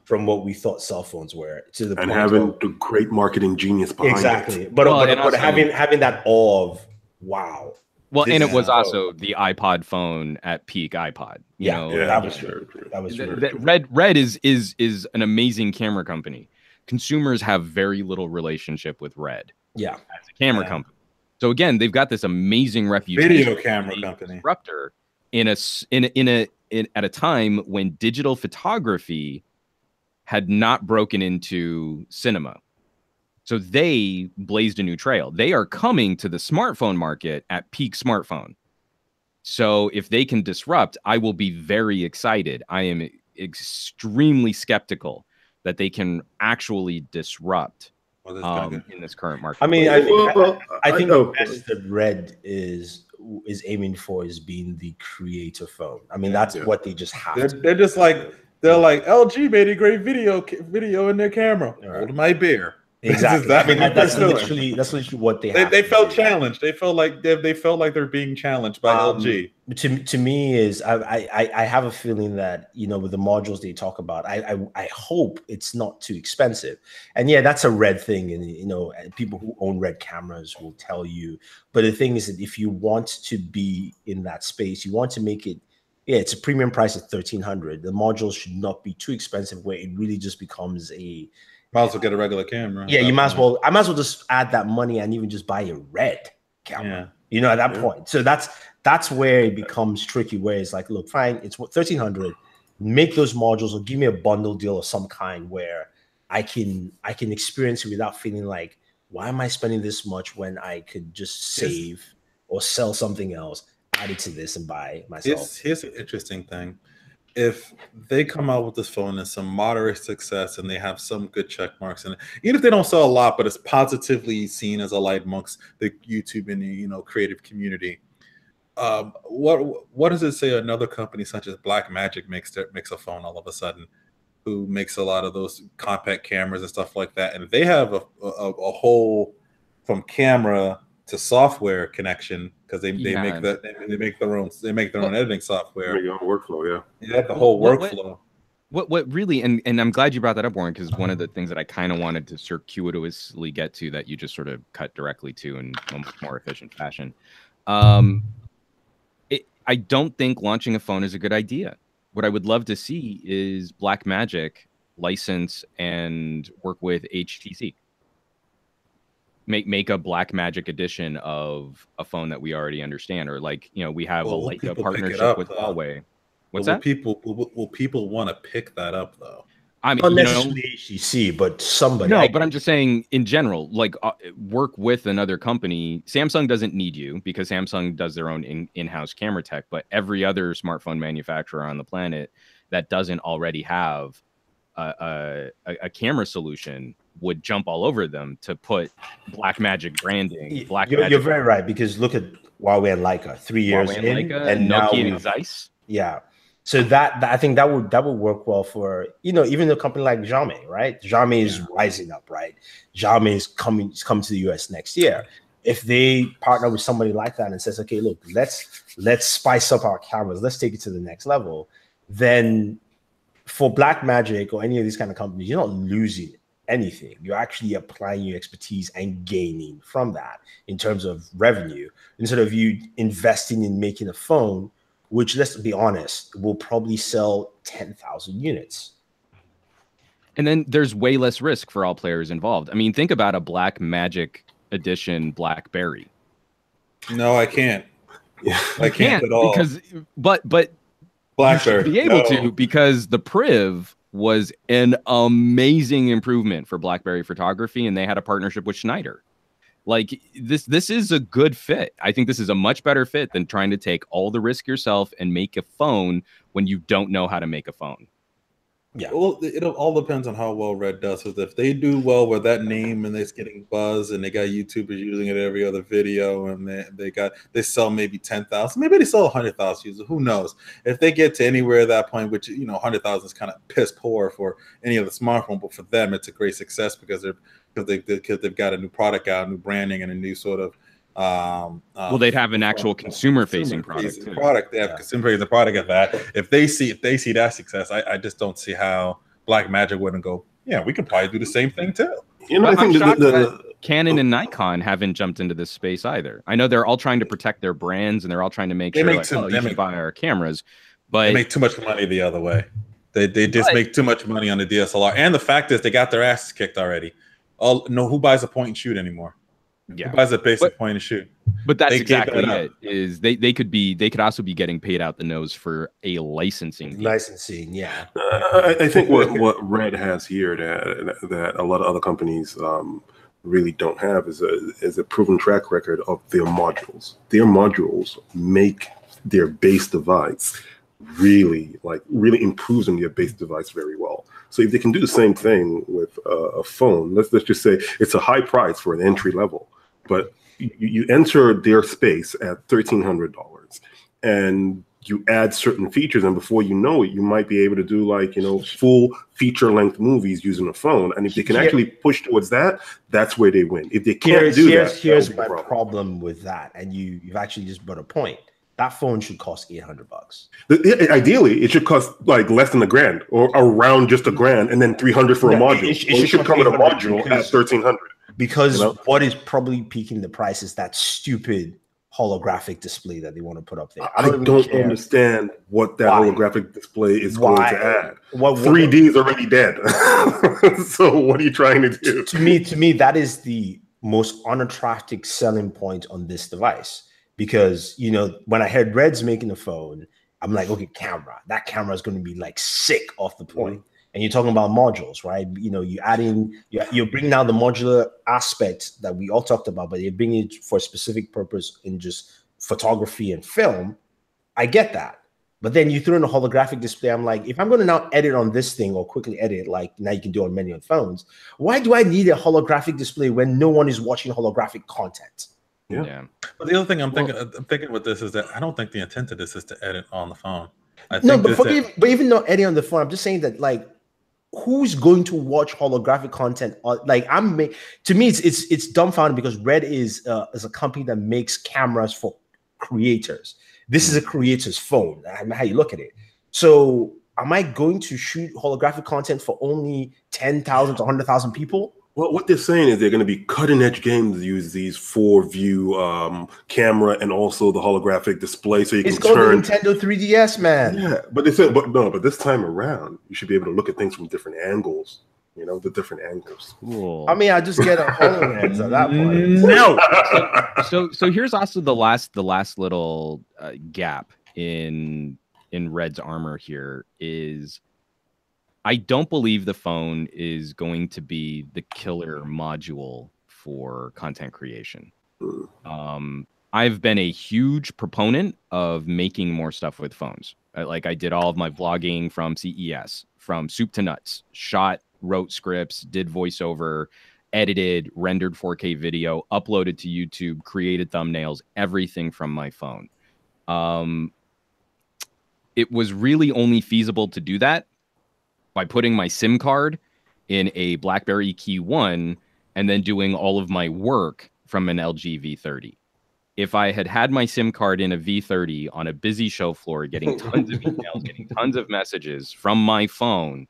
from what we thought cell phones were. To the and point having the great marketing genius behind it. But also, having that awe of wow. Well, and it was also the iPod phone at peak iPod. You know, that was true. That was true. Red is an amazing camera company. Consumers have very little relationship with Red. Yeah, as a camera company. So again, they've got this amazing reputation. Video camera company. Disruptor at a time when digital photography had not broken into cinema. So they blazed a new trail. They are coming to the smartphone market at peak smartphone. So if they can disrupt, I will be very excited. I am extremely skeptical that they can actually disrupt in this current market. I mean, I think the best that Red is aiming for is being the creator phone. I mean, that's what they just have. They're just like LG made a great video in their camera. Hold my beer. Exactly. I mean, that's literally what they have. They felt challenged. They felt like they're being challenged by LG. To me, is I have a feeling that, you know, with the modules they talk about, I hope it's not too expensive. And yeah, that's a Red thing, and you know, people who own Red cameras will tell you. But the thing is that if you want to be in that space, you want to make it. Yeah, it's a premium price at $1,300. The modules should not be too expensive, where it really just becomes a. Might as well get a regular camera. Yeah, I might as well just add that money and even just buy a Red camera. Yeah. You know, at that point. So that's where it becomes tricky. Where it's like, look, fine, it's $1,300. Make those modules, or give me a bundle deal of some kind where I can experience it without feeling like, why am I spending this much when I could just save or sell something else, add it to this, and buy myself. Here's an interesting thing. If they come out with this phone and some moderate success and they have some good check marks in it, even if they don't sell a lot, but it's positively seen as a light amongst the YouTube and the, you know, creative community, what does it say another company such as Blackmagic makes a phone all of a sudden, who makes a lot of those compact cameras and stuff like that, and they have a whole from camera to software connection, because they make their own editing software. Make your own workflow, yeah, the whole workflow. What really, and I'm glad you brought that up, Warren, because one of the things that I kind of wanted to circuitously get to that you just sort of cut directly to in a much more efficient fashion. I don't think launching a phone is a good idea. What I would love to see is Blackmagic license and work with HTC. Make a Blackmagic edition of a phone that we already understand, or like, you know, we have a Leica partnership with Huawei. What's that? Will people want to pick that up though? I mean, not necessarily HTC, but somebody. No, but I'm just saying in general, like work with another company. Samsung doesn't need you because Samsung does their own in-house camera tech, but every other smartphone manufacturer on the planet that doesn't already have a camera solution would jump all over them to put Blackmagic branding. You're very right, because look at Huawei and Leica 3 years in, and Nokia and Zeiss. Yeah, so that I think that would work well for, you know, even a company like Xiaomi, right? Xiaomi is rising up, right? Xiaomi is coming to the US next year. If they partner with somebody like that and says, okay, look, let's spice up our cameras, let's take it to the next level, then for Blackmagic or any of these kind of companies, you're not losing anything. You're actually applying your expertise and gaining from that in terms of revenue, instead of you investing in making a phone, which, let's be honest, will probably sell 10,000 units. And then there's way less risk for all players involved. I mean, think about a Black Magic Edition BlackBerry. No, I can't. I can't at all. Because, but BlackBerry you should be able to, because the Priv was an amazing improvement for BlackBerry photography, and they had a partnership with Schneider. Like, this is a good fit. I think this is a much better fit than trying to take all the risk yourself and make a phone when you don't know how to make a phone. Yeah, well, it all depends on how well Red does. Because if they do well with that name and it's getting buzz, and they got YouTubers using it every other video, and they sell maybe 10,000, maybe they sell 100,000 users. Who knows? If they get to anywhere at that point, which 100,000 is kind of piss poor for any other smartphone, but for them it's a great success because they've got a new product out, new branding, and a new sort of. Well, they'd have an actual consumer-facing product. They have consumer-facing product at that. If they see that success, I just don't see how Blackmagic wouldn't go. Yeah, we could probably do the same thing too. I think that Canon and Nikon haven't jumped into this space either. I know they're all trying to protect their brands, and they're all trying to make sure you should buy our cameras. But they make too much money the other way. They just make too much money on the DSLR. And the fact is, they got their asses kicked already. Who buys a point and shoot anymore? Yeah, who buys a basic point and shoot? But that's exactly it. Is they could also be getting paid out the nose for a licensing deal. Licensing, yeah. I think what Red has here that a lot of other companies really don't have is a proven track record of their modules. Their modules make their base device really improves on their base device very well. So if they can do the same thing with a phone, let's just say it's a high price for an entry level, but you enter their space at $1,300, and you add certain features, and before you know it, you might be able to do full feature-length movies using a phone. And if they can actually push towards that, that's where they win. If they can't here's my problem with that, and you've actually just brought a point. That phone should cost $800. Ideally, it should cost less than $1,000 or around just $1,000, and then $300 for a module. It should come with a module at $1,300. Because what is probably peaking the price is that stupid holographic display that they want to put up there. I don't understand what that holographic display is going to add. 3D is already dead. So what are you trying to do? To me, that is the most unattractive selling point on this device. Because, when I heard Red's making a phone, I'm like, okay, camera. That camera is going to be sick off the point. Mm-hmm. And you're talking about modules, right? You're bringing out the modular aspect that we all talked about, but you're bringing it for a specific purpose in just photography and film. I get that. But then you throw in a holographic display. I'm like, if I'm going to now edit on this thing or quickly edit, like now you can do on many of phones, why do I need a holographic display when no one is watching holographic content? Yeah. But the other thing I'm thinking with this is that I don't think the intent of this is to edit on the phone. But even not editing on the phone, I'm just saying that who's going to watch holographic content? To me, it's dumbfounding because Red is a company that makes cameras for creators. This is a creator's phone. How you look at it. So, am I going to shoot holographic content for only 10,000 to 100,000 people? Well, what they're saying is they're going to be cutting-edge games use these 4-view camera and also the holographic display, so you can turn. It's called Nintendo 3DS, man. Yeah, but they said, but this time around, you should be able to look at things from different angles. The different angles. Cool. I mean, I just get a HoloLens at that point. No. So here's also the last little gap in Red's armor here is. I don't believe the phone is going to be the killer module for content creation. I've been a huge proponent of making more stuff with phones. I did all of my vlogging from CES, from soup to nuts, wrote scripts, did voiceover, edited, rendered 4K video, uploaded to YouTube, created thumbnails, everything from my phone. It was really only feasible to do that by putting my SIM card in a BlackBerry Key 1 and then doing all of my work from an LG V30. If I had my SIM card in a V30 on a busy show floor, getting tons of emails, getting tons of messages from my phone,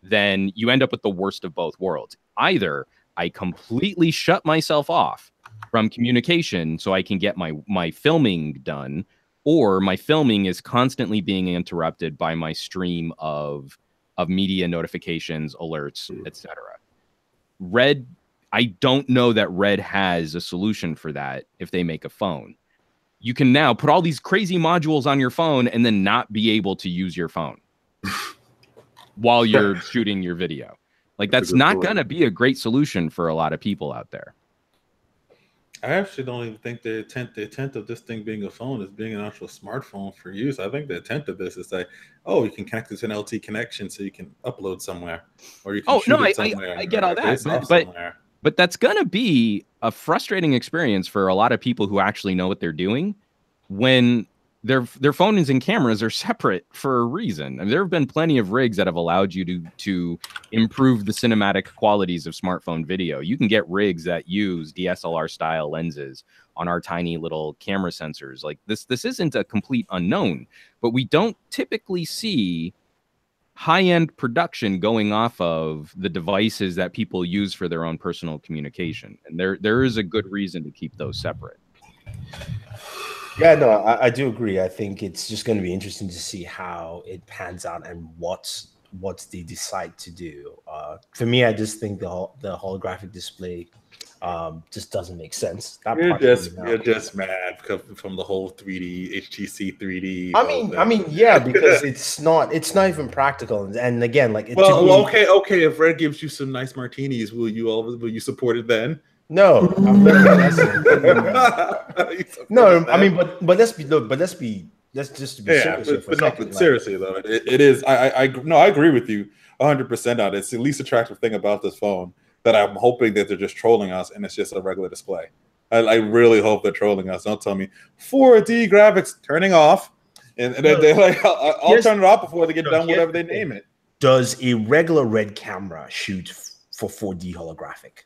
then you end up with the worst of both worlds. Either I completely shut myself off from communication so I can get my filming done, or my filming is constantly being interrupted by my stream of media notifications, alerts, etc. Red, I don't know that Red has a solution for that if they make a phone. You can now put all these crazy modules on your phone and then not be able to use your phone while you're shooting your video. Like, that's not going to be a great solution for a lot of people out there. I actually don't even think the intent of this thing being a phone is being an actual smartphone for use. I think the intent of this is like, oh, you can connect it to an LT connection so you can upload somewhere, or you can shoot it somewhere. I get all that, but that's going to be a frustrating experience for a lot of people who actually know what they're doing when their phones and cameras are separate for a reason. I mean, there have been plenty of rigs that have allowed you to improve the cinematic qualities of smartphone video. You can get rigs that use DSLR style lenses on our tiny little camera sensors. Like, this isn't a complete unknown, but we don't typically see high-end production going off of the devices that people use for their own personal communication. And there is a good reason to keep those separate. Yeah, no, I do agree. I think it's just going to be interesting to see how it pans out and what they decide to do. For me, I just think the holographic display just doesn't make sense. You're just mad from the whole 3D HTC 3D. I mean, yeah, because it's not even practical. And again, like, okay. If Red gives you some nice martinis, will you support it then? No, no. I mean, but let's just be serious. But seriously though, it is. I agree with you 100% on it. It's the least attractive thing about this phone, that I'm hoping that they're just trolling us and it's just a regular display. I really hope they're trolling us. Don't tell me 4D graphics turning off, and they're like, I'll turn it off before they get done whatever they name it. Does a regular Red camera shoot for 4D holographic?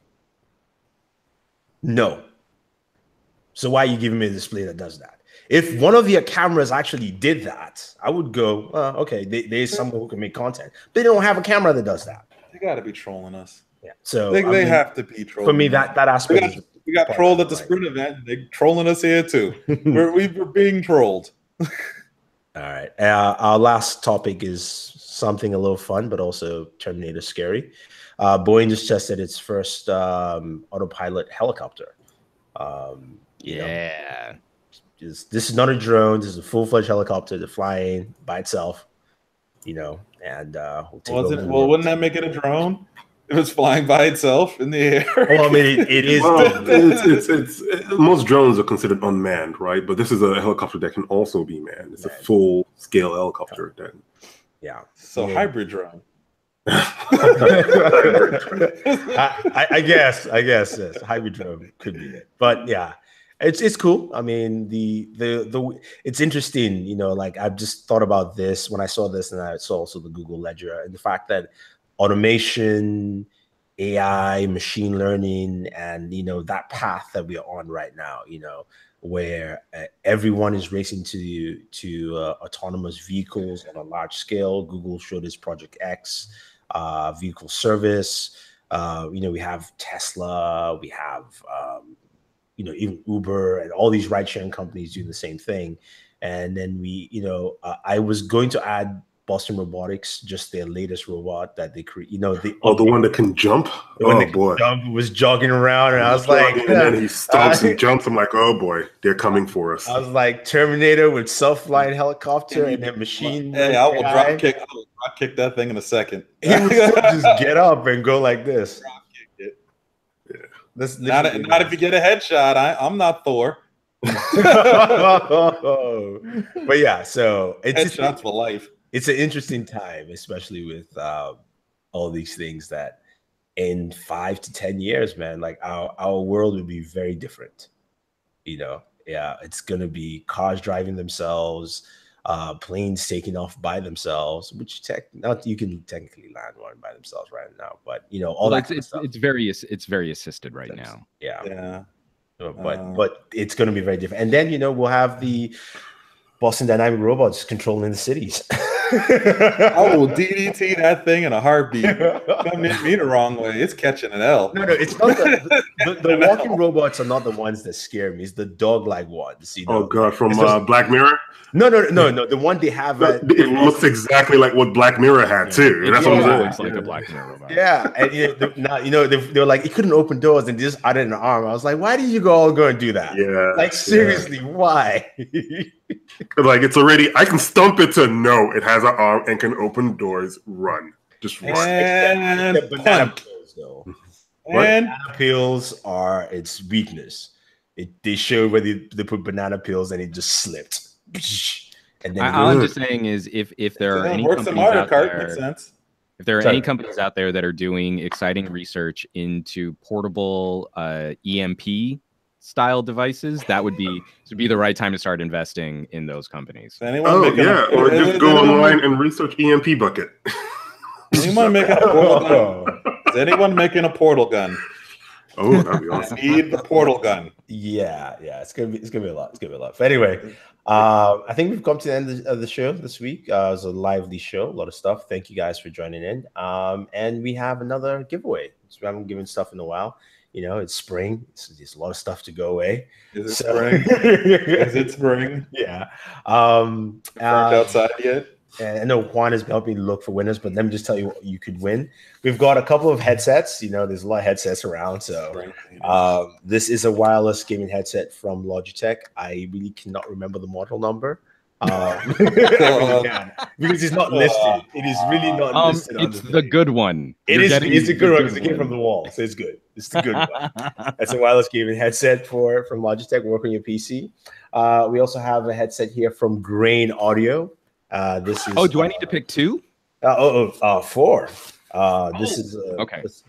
No. So why are you giving me a display that does that? If one of your cameras actually did that, I would go, okay, there's someone who can make content. They don't have a camera that does that. They got to be trolling us. Yeah. So they have to be trolling. For me, that aspect. We got trolled at the sprint event. They're trolling us here too. we're being trolled. All right. Our last topic is something a little fun, but also Terminator scary. Boeing just tested its first autopilot helicopter. This is not a drone. This is a full-fledged helicopter to fly in by itself. And wouldn't that make it a drone? It was flying by itself in the air. Well, I mean, it is. It's most drones are considered unmanned, right? But this is a helicopter that can also be manned. It's a full-scale helicopter. Then, so hybrid drone. I guess yes, hybrid drone could be it, but yeah, it's cool. I mean, the it's interesting, like, I've just thought about this when I saw this, and I saw also the Google Ledger, and the fact that automation, AI, machine learning, and that path that we are on right now, where everyone is racing to autonomous vehicles on a large scale. Google showed its Project X vehicle service. We have Tesla, we have even Uber, and all these ride-sharing companies doing the same thing. And then I was going to add Boston Robotics, just their latest robot that they create. The one that can jump. Was jogging around, and I was like, and then he stops and jumps. I'm like, oh boy, they're coming for us. I was like, Terminator with self-flying helicopter and then machine. Hey, I will drop kick that thing in a second. He would just get up and go like this. Drop kick it. Yeah. Not if you get a headshot. I'm not Thor. But yeah, so it's headshots for life. It's an interesting time, especially with all these things that in 5 to 10 years, man, like our world will be very different. It's gonna be cars driving themselves, planes taking off by themselves, which you can technically land one by themselves right now, but it's very assisted right now. Yeah. But it's gonna be very different, and then we'll have the Boston Dynamic robots controlling the cities. I will DDT that thing in a heartbeat. Come near me the wrong way, it's catching an L. No, it's not the walking robots are not the ones that scare me. It's the dog-like ones. You know? Oh god, from Black Mirror. No. The one they have. It looks exactly like what Black Mirror had too. That's what it looks like a Black Mirror robot. Yeah, and they were like, it couldn't open doors, and they just added an arm. I was like, why did you all go and do that? Yeah, like seriously, why? Like it's already. I can stump it to no. It has an arm and can open doors. Run, just run. And banana peels, though. Banana peels are its weakness. They showed where they put banana peels, and it just slipped. And then all I'm just saying is, if there are any companies out there, if there are any companies out there that are doing exciting research into portable EMP style devices, that would be the right time to start investing in those companies. Or just go online and research EMP bucket. Anyone making a portal gun? Is anyone making a portal gun? Oh, that'd be awesome. I need the portal gun. Yeah, it's gonna be a lot. It's gonna be a lot. But anyway, I think we've come to the end of the show this week. It was a lively show, a lot of stuff. Thank you guys for joining in. And we have another giveaway. So we haven't given stuff in a while. You know, it's spring. There's a lot of stuff to go away. Is it spring? Is it spring? Yeah. Outside yet? And I know Juan has been helping me look for winners, but let me just tell you what you could win. We've got a couple of headsets. You know, there's a lot of headsets around. So this is a wireless gaming headset from Logitech. I really cannot remember the model number. Because it's not listed. It is really not listed. It's the good one. It's a good one because it came from the wall. So it's good. It's the good one. It's a wireless gaming headset from Logitech. Work on your PC. We also have a headset here from Grain Audio. This is. Oh, do I need to pick two? Four. This is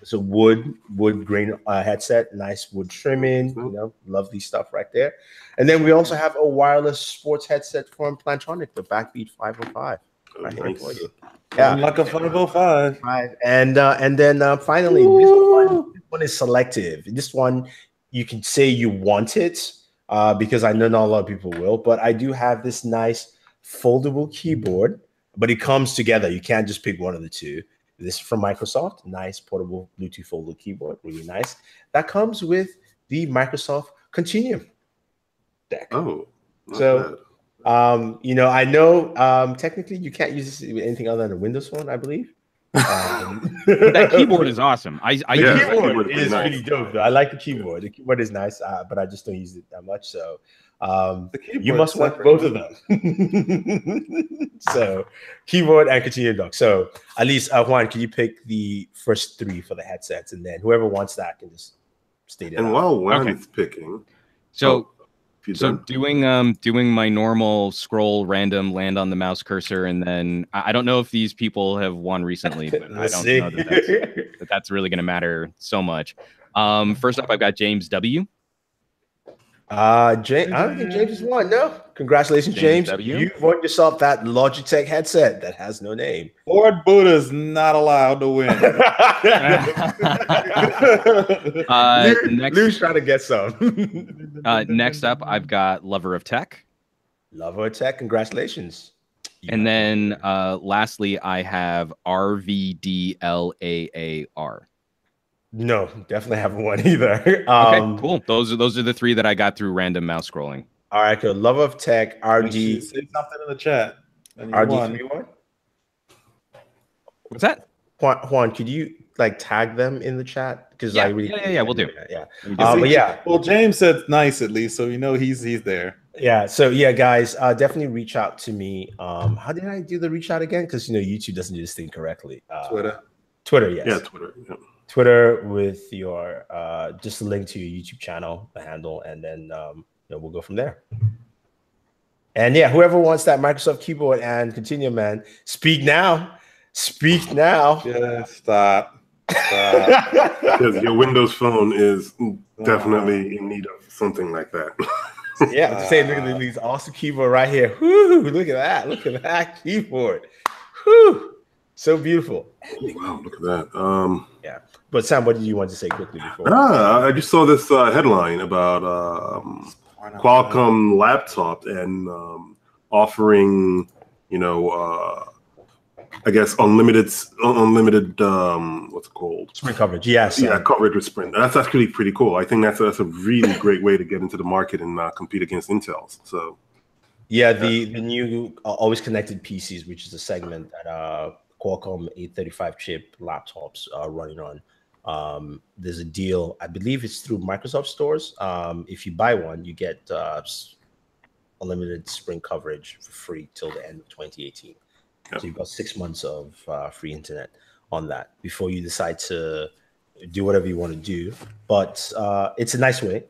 it's a wood grain headset, nice wood trimming, you know, lovely stuff right there. And then we also have a wireless sports headset from Plantronic, the Backbeat 505. Right here for you. Yeah, like a 505. And then finally, this one is selective. This one you can say you want it because I know not a lot of people will, but I do have this nice foldable keyboard, but it comes together. You can't just pick one of the two. This is from Microsoft, nice portable Bluetooth foldable keyboard, really nice. That comes with the Microsoft Continuum deck. Oh, so you know, I know technically you can't use this with anything other than a Windows Phone, I believe. That keyboard is awesome. The keyboard is really dope, though. I like the keyboard. The keyboard is nice, but I just don't use it that much. So you must want both of them. So keyboard and Continuum dock. So at least Juan, can you pick the first three for the headsets, and then whoever wants that can just state it. And while Juan is picking, so doing my normal scroll random, land on the mouse cursor, and then I don't know if these people have won recently, but I don't know that that's really going to matter so much. First up, I've got James W. I don't think James has won. No, congratulations, James. You've won yourself that Logitech headset that has no name. Lord Buddha's not allowed to win. Lou's trying to get some. Next up, I've got Lover of Tech. Lover of Tech, congratulations. And then lastly, I have RVDLAAR. No, definitely haven't won either. Okay, cool. Those are the three that I got through random mouse scrolling. All right, good. Love of Tech, RD. Say something in the chat. RD31. What's that? Juan, could you like tag them in the chat? Because yeah, we'll do. But yeah. Well, James said nice at least, so we know he's there. Yeah. So yeah, guys, definitely reach out to me. How did I do the reach out again? Because YouTube doesn't do this thing correctly. Twitter, yes. Yeah, Twitter. Yeah. Twitter with your just a link to your YouTube channel, the handle, and then we'll go from there. And yeah, whoever wants that Microsoft keyboard and Continuum, man, speak now. Speak now. Yeah, stop. Because your Windows Phone is definitely in need of something like that. Yeah, I'm saying, look at these awesome keyboard right here. Woo, look at that. Look at that keyboard. Woo. So beautiful. Oh, wow, look at that. Yeah. But Sam, what did you want to say quickly before? I just saw this headline about Qualcomm laptop and offering, I guess unlimited what's it called? Sprint coverage. Yes. Yeah, coverage with Sprint. That's actually pretty cool. I think that's a really great way to get into the market and compete against Intel's. So yeah, the new always connected PCs, which is a segment that Qualcomm 835 chip laptops are running on. There's a deal, I believe it's through Microsoft stores. If you buy one, you get unlimited Sprint coverage for free till the end of 2018. Yep. So you've got 6 months of free internet on that before you decide to do whatever you want to do. But it's a nice way.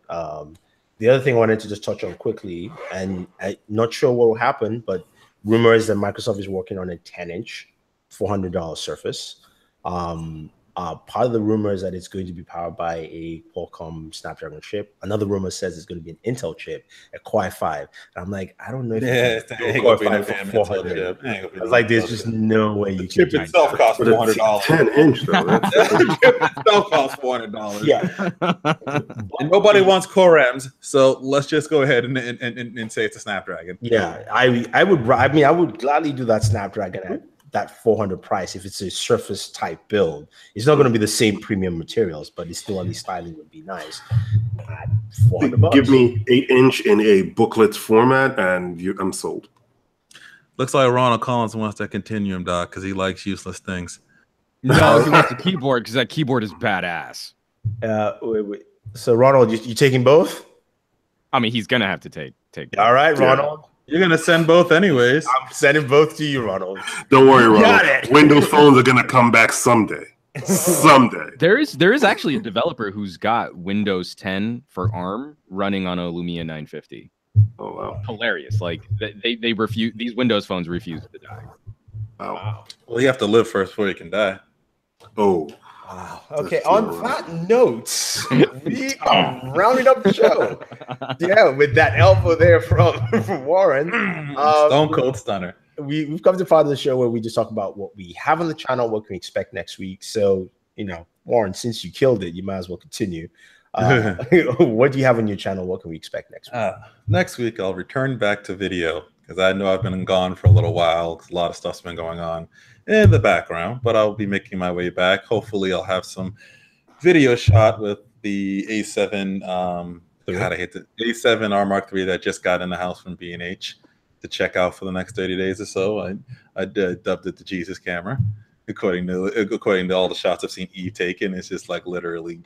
The other thing I wanted to just touch on quickly, and I'm not sure what will happen, but rumors that Microsoft is working on a 10-inch, $400 Surface. Part of the rumor is that it's going to be powered by a Qualcomm Snapdragon chip. Another rumor says it's going to be an Intel chip, a Core i5. And I'm like, I don't know if it's Core i5 for 400. I was like, there's just no way you can. The chip itself costs $400. 10-inch though. The chip itself costs $400. Yeah. And nobody wants Core M's, so let's just go ahead and say it's a Snapdragon. Yeah, I would gladly do that Snapdragon at that 400 price if it's a Surface type build. It's not going to be the same premium materials, but it's still, at least styling would be nice. At $400. Give me 8-inch in a booklet format, and I'm sold. Looks like Ronald Collins wants that Continuum dock because he likes useless things. No, he wants the keyboard because that keyboard is badass. Wait. So Ronald, you taking both? I mean, he's gonna have to take. All right, Ronald. You're gonna send both anyways. I'm sending both to you, Ronald. Don't worry, Ronald. Windows phones are gonna come back someday. Someday. There is actually a developer who's got Windows 10 for ARM running on a Lumia 950. Oh wow! Hilarious! Like they refuse, these Windows phones refuse to die. Wow. Well, you have to live first before you can die. Oh. Wow. Okay, on that note, we are rounding up the show. Yeah, with that elbow there from Warren. Stone Cold Stunner. We've come to part of the show where we just talk about what we have on the channel, what can we expect next week. So, Warren, since you killed it, you might as well continue. What do you have on your channel? What can we expect next week? Next week, I'll return back to video because I know I've been gone for a little while. A lot of stuff's been going on in the background, but I'll be making my way back. Hopefully, I'll have some video shot with the A7. A7 R Mark III that just got in the house from B&H to check out for the next 30 days or so. I dubbed it the Jesus camera. According to all the shots I've seen Eve taken, it's just like literally,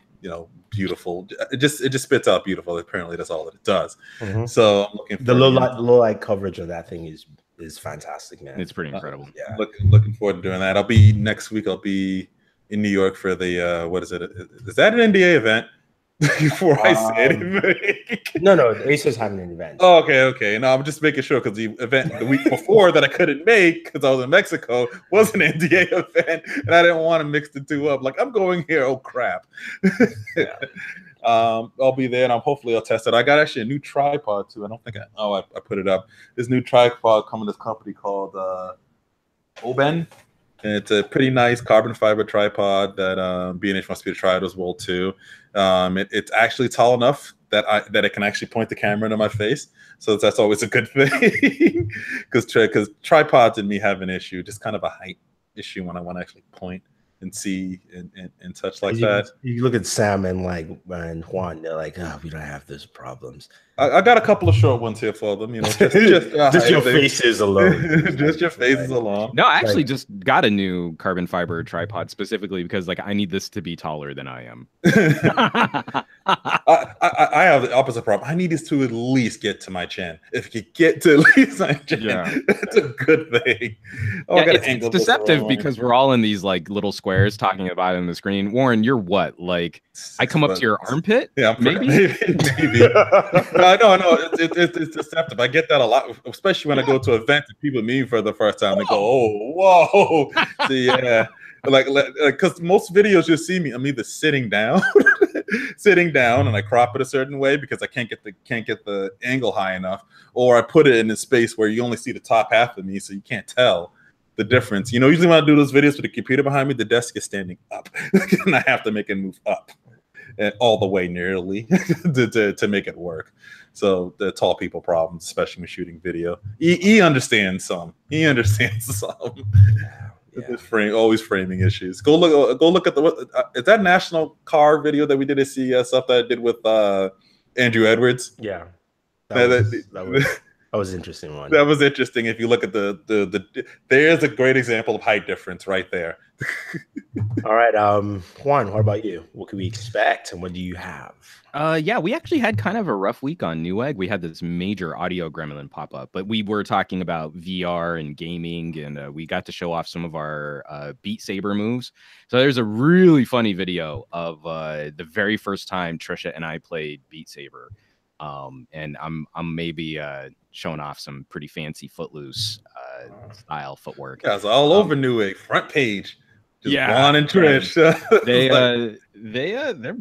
beautiful. It just spits out beautiful. Apparently, that's all that it does. Mm-hmm. So I'm looking for the low light coverage of that thing is fantastic, man. It's pretty incredible. Yeah, looking forward to doing that. Next week. I'll be in New York for the what is it? Is that an NDA event? Before I say anything. No, Acer's having an event. Oh, okay. No, I'm just making sure because the event the week before that I couldn't make because I was in Mexico was an NDA event, and I didn't want to mix the two up. Like, I'm going here. Oh crap. Yeah. I'll be there, and hopefully I'll test it. I got actually a new tripod too. I don't think I put it up. This new tripod coming to this company called Oben. And it's a pretty nice carbon fiber tripod that B&H wants me to try it as well too. It's actually tall enough that it can actually point the camera into my face, so that's always a good thing. Because tripods and me have an issue, just kind of a height issue when I want to actually point and see and touch like that. You look at Sam and Juan, they're like, we don't have those problems. I got a couple of short ones here for them, just your faces alone. Just your faces alone. No, I actually just got a new carbon fiber tripod specifically because I need this to be taller than I am. I have the opposite problem. I need this to at least get to my chin. If you get to at least my chin, that's a good thing. It's deceptive because we're all in these little squares talking about it on the screen. Warren, you're what? I come up to your armpit? Yeah, maybe. No, it's deceptive. I get that a lot, especially when I go to events and people meet me for the first time. They go, "Oh, whoa!" So, yeah, because most videos you'll see me, I'm either sitting down, and I crop it a certain way because I can't get the angle high enough, or I put it in a space where you only see the top half of me, so you can't tell the difference. Usually when I do those videos with the computer behind me, the desk is standing up, and I have to make it move up all the way nearly to make it work. So the tall people problems, especially when shooting video. He understands some. Always framing issues. Go look at is that national car video that we did at CES stuff that I did with Andrew Edwards. Yeah, that was an interesting one. That was interesting. If you look at there's a great example of height difference right there. All right, Juan, what about you? What can we expect, and what do you have? Yeah, we actually had kind of a rough week on Newegg. We had this major audio gremlin pop up, but we were talking about VR and gaming, and we got to show off some of our Beat Saber moves. So there's a really funny video of the very first time Trisha and I played Beat Saber. And I'm maybe showing off some pretty fancy Footloose style footwork. Yeah, it's all over Newegg, front page. Just Juan and Trish.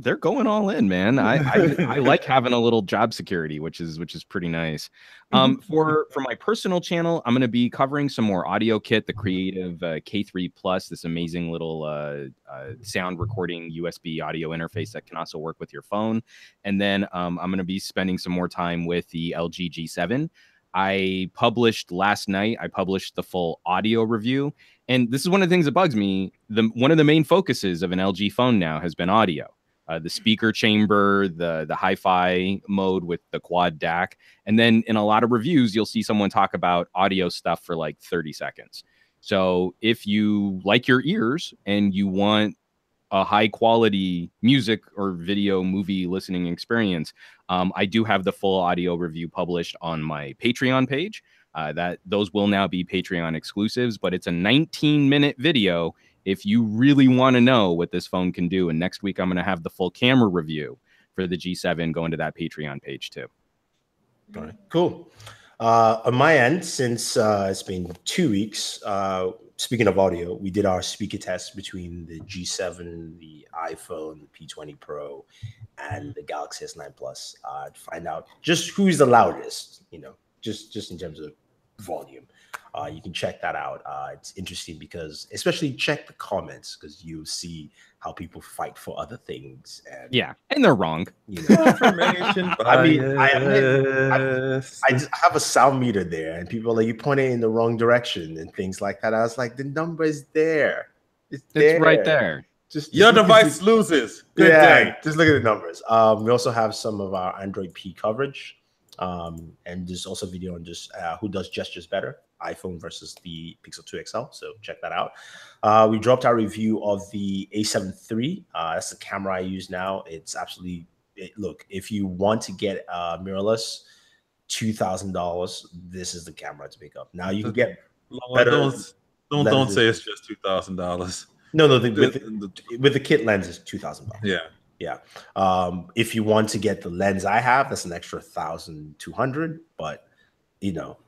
They're going all in, man. I like having a little job security, which is pretty nice. For my personal channel, I'm going to be covering some more Audio Kit, the Creative K3 Plus, this amazing little sound recording USB audio interface that can also work with your phone. And then I'm going to be spending some more time with the LG G7. I published last night. I published the full audio review. And this is one of the things that bugs me. One of the main focuses of an LG phone now has been audio. The speaker chamber, the hi-fi mode with the quad DAC. And then in a lot of reviews, you'll see someone talk about audio stuff for like 30 seconds. So if you like your ears and you want a high quality music or video movie listening experience, I do have the full audio review published on my Patreon page. Those will now be Patreon exclusives, but it's a 19-minute video if you really want to know what this phone can do. And next week, I'm going to have the full camera review for the G7 going to that Patreon page too. All right, cool. On my end, since it's been 2 weeks, speaking of audio, we did our speaker test between the G7, the iPhone, the P20 Pro, and the Galaxy S9 Plus to find out just who's the loudest, just in terms of volume. You can check that out. It's interesting because, especially check the comments, because you see how people fight for other things. And they're wrong. Confirmation I just have a sound meter there, and people are like, you point it in the wrong direction and things like that. I was like, the number is there. It's right there. Just your device loses. Good day. Just look at the numbers. We also have some of our Android P coverage. And there's also video on just who does gestures better, iPhone versus the Pixel 2 XL. So check that out. We dropped our review of the A7 III. That's the camera I use now. It's absolutely, look, if you want to get mirrorless, $2,000, this is the camera to pick up. Now you can get better. Don't say it's just $2,000. No, with the kit lens, it's $2,000. Yeah. If you want to get the lens I have, that's an extra $1,200. But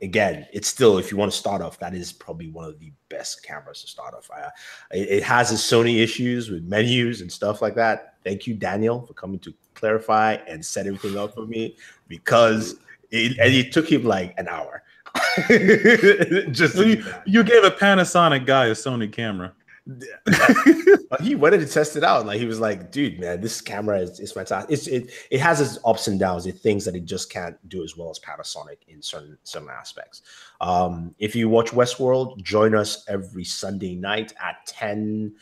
again, it's still, if you want to start off, that is probably one of the best cameras to start off. It has its Sony issues with menus and stuff like that. Thank you, Daniel, for coming to clarify and set everything up for me, because it took him like an hour. Just you gave a Panasonic guy a Sony camera. He wanted to test it out. Like, he was like, dude, man, this camera is fantastic. It has its ups and downs. It things that it just can't do as well as Panasonic in certain aspects. If you watch Westworld, join us every Sunday night at 20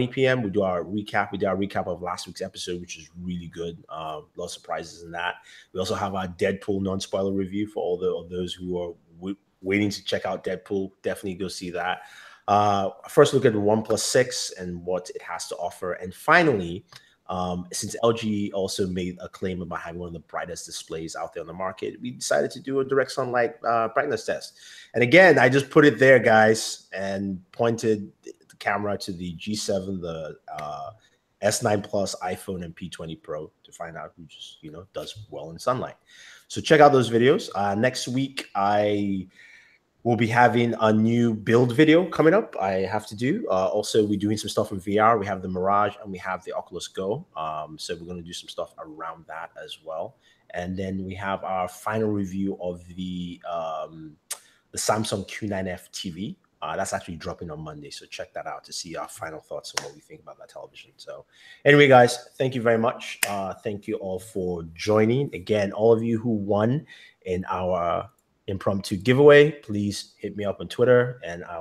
p.m. We do our recap. We did our recap of last week's episode, which is really good. A lot of surprises in that. We also have our Deadpool non-spoiler review for all those who are waiting to check out Deadpool. Definitely go see that. First look at the OnePlus 6 and what it has to offer. And finally, since LG also made a claim about having one of the brightest displays out there on the market, we decided to do a direct sunlight brightness test. And again, I just put it there, guys, and pointed the camera to the G7, the S9 Plus, iPhone, and P20 Pro to find out who just, does well in sunlight. So check out those videos. Next week, we'll be having a new build video coming up. I have to do. Also, we're doing some stuff in VR. We have the Mirage and we have the Oculus Go. So we're going to do some stuff around that as well. And then we have our final review of the Samsung Q9F TV. That's actually dropping on Monday. So check that out to see our final thoughts on what we think about that television. So anyway, guys, thank you very much. Thank you all for joining. Again, all of you who won in our impromptu giveaway, please hit me up on Twitter, and I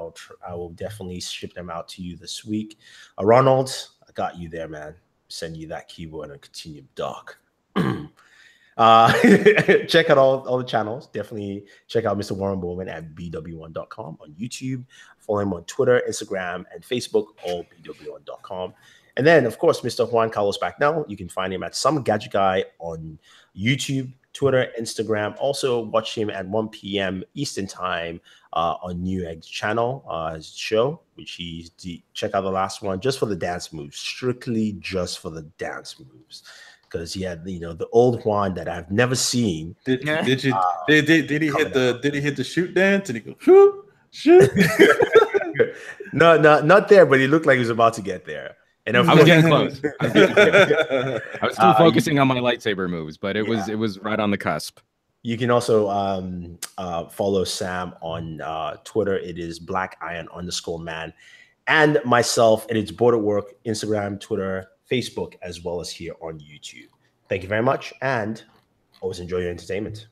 will definitely ship them out to you this week. Ronald, I got you there, man. Send you that keyboard and continue, dog. Check out all the channels. Definitely check out Mr. Warren Bowman at bw1.com on YouTube. Follow him on Twitter, Instagram, and Facebook, all bw1.com. And then, of course, Mr. Juan Carlos Backnell. You can find him at Some Gadget Guy on YouTube, Twitter, Instagram. Also, watch him at 1 p.m. Eastern Time on Newegg's channel, his show, which check out the last one just for the dance moves, strictly just for the dance moves. Because he had, the old Juan that I've never seen. Did he hit the shoot dance? And he go shoot. No, not there, but he looked like he was about to get there. And I was getting close. I was still focusing on my lightsaber moves, but it was right on the cusp. You can also follow Sam on Twitter. It is @BlackIron_man, and myself. And it's Bored at Work, Instagram, Twitter, Facebook, as well as here on YouTube. Thank you very much, and always enjoy your entertainment.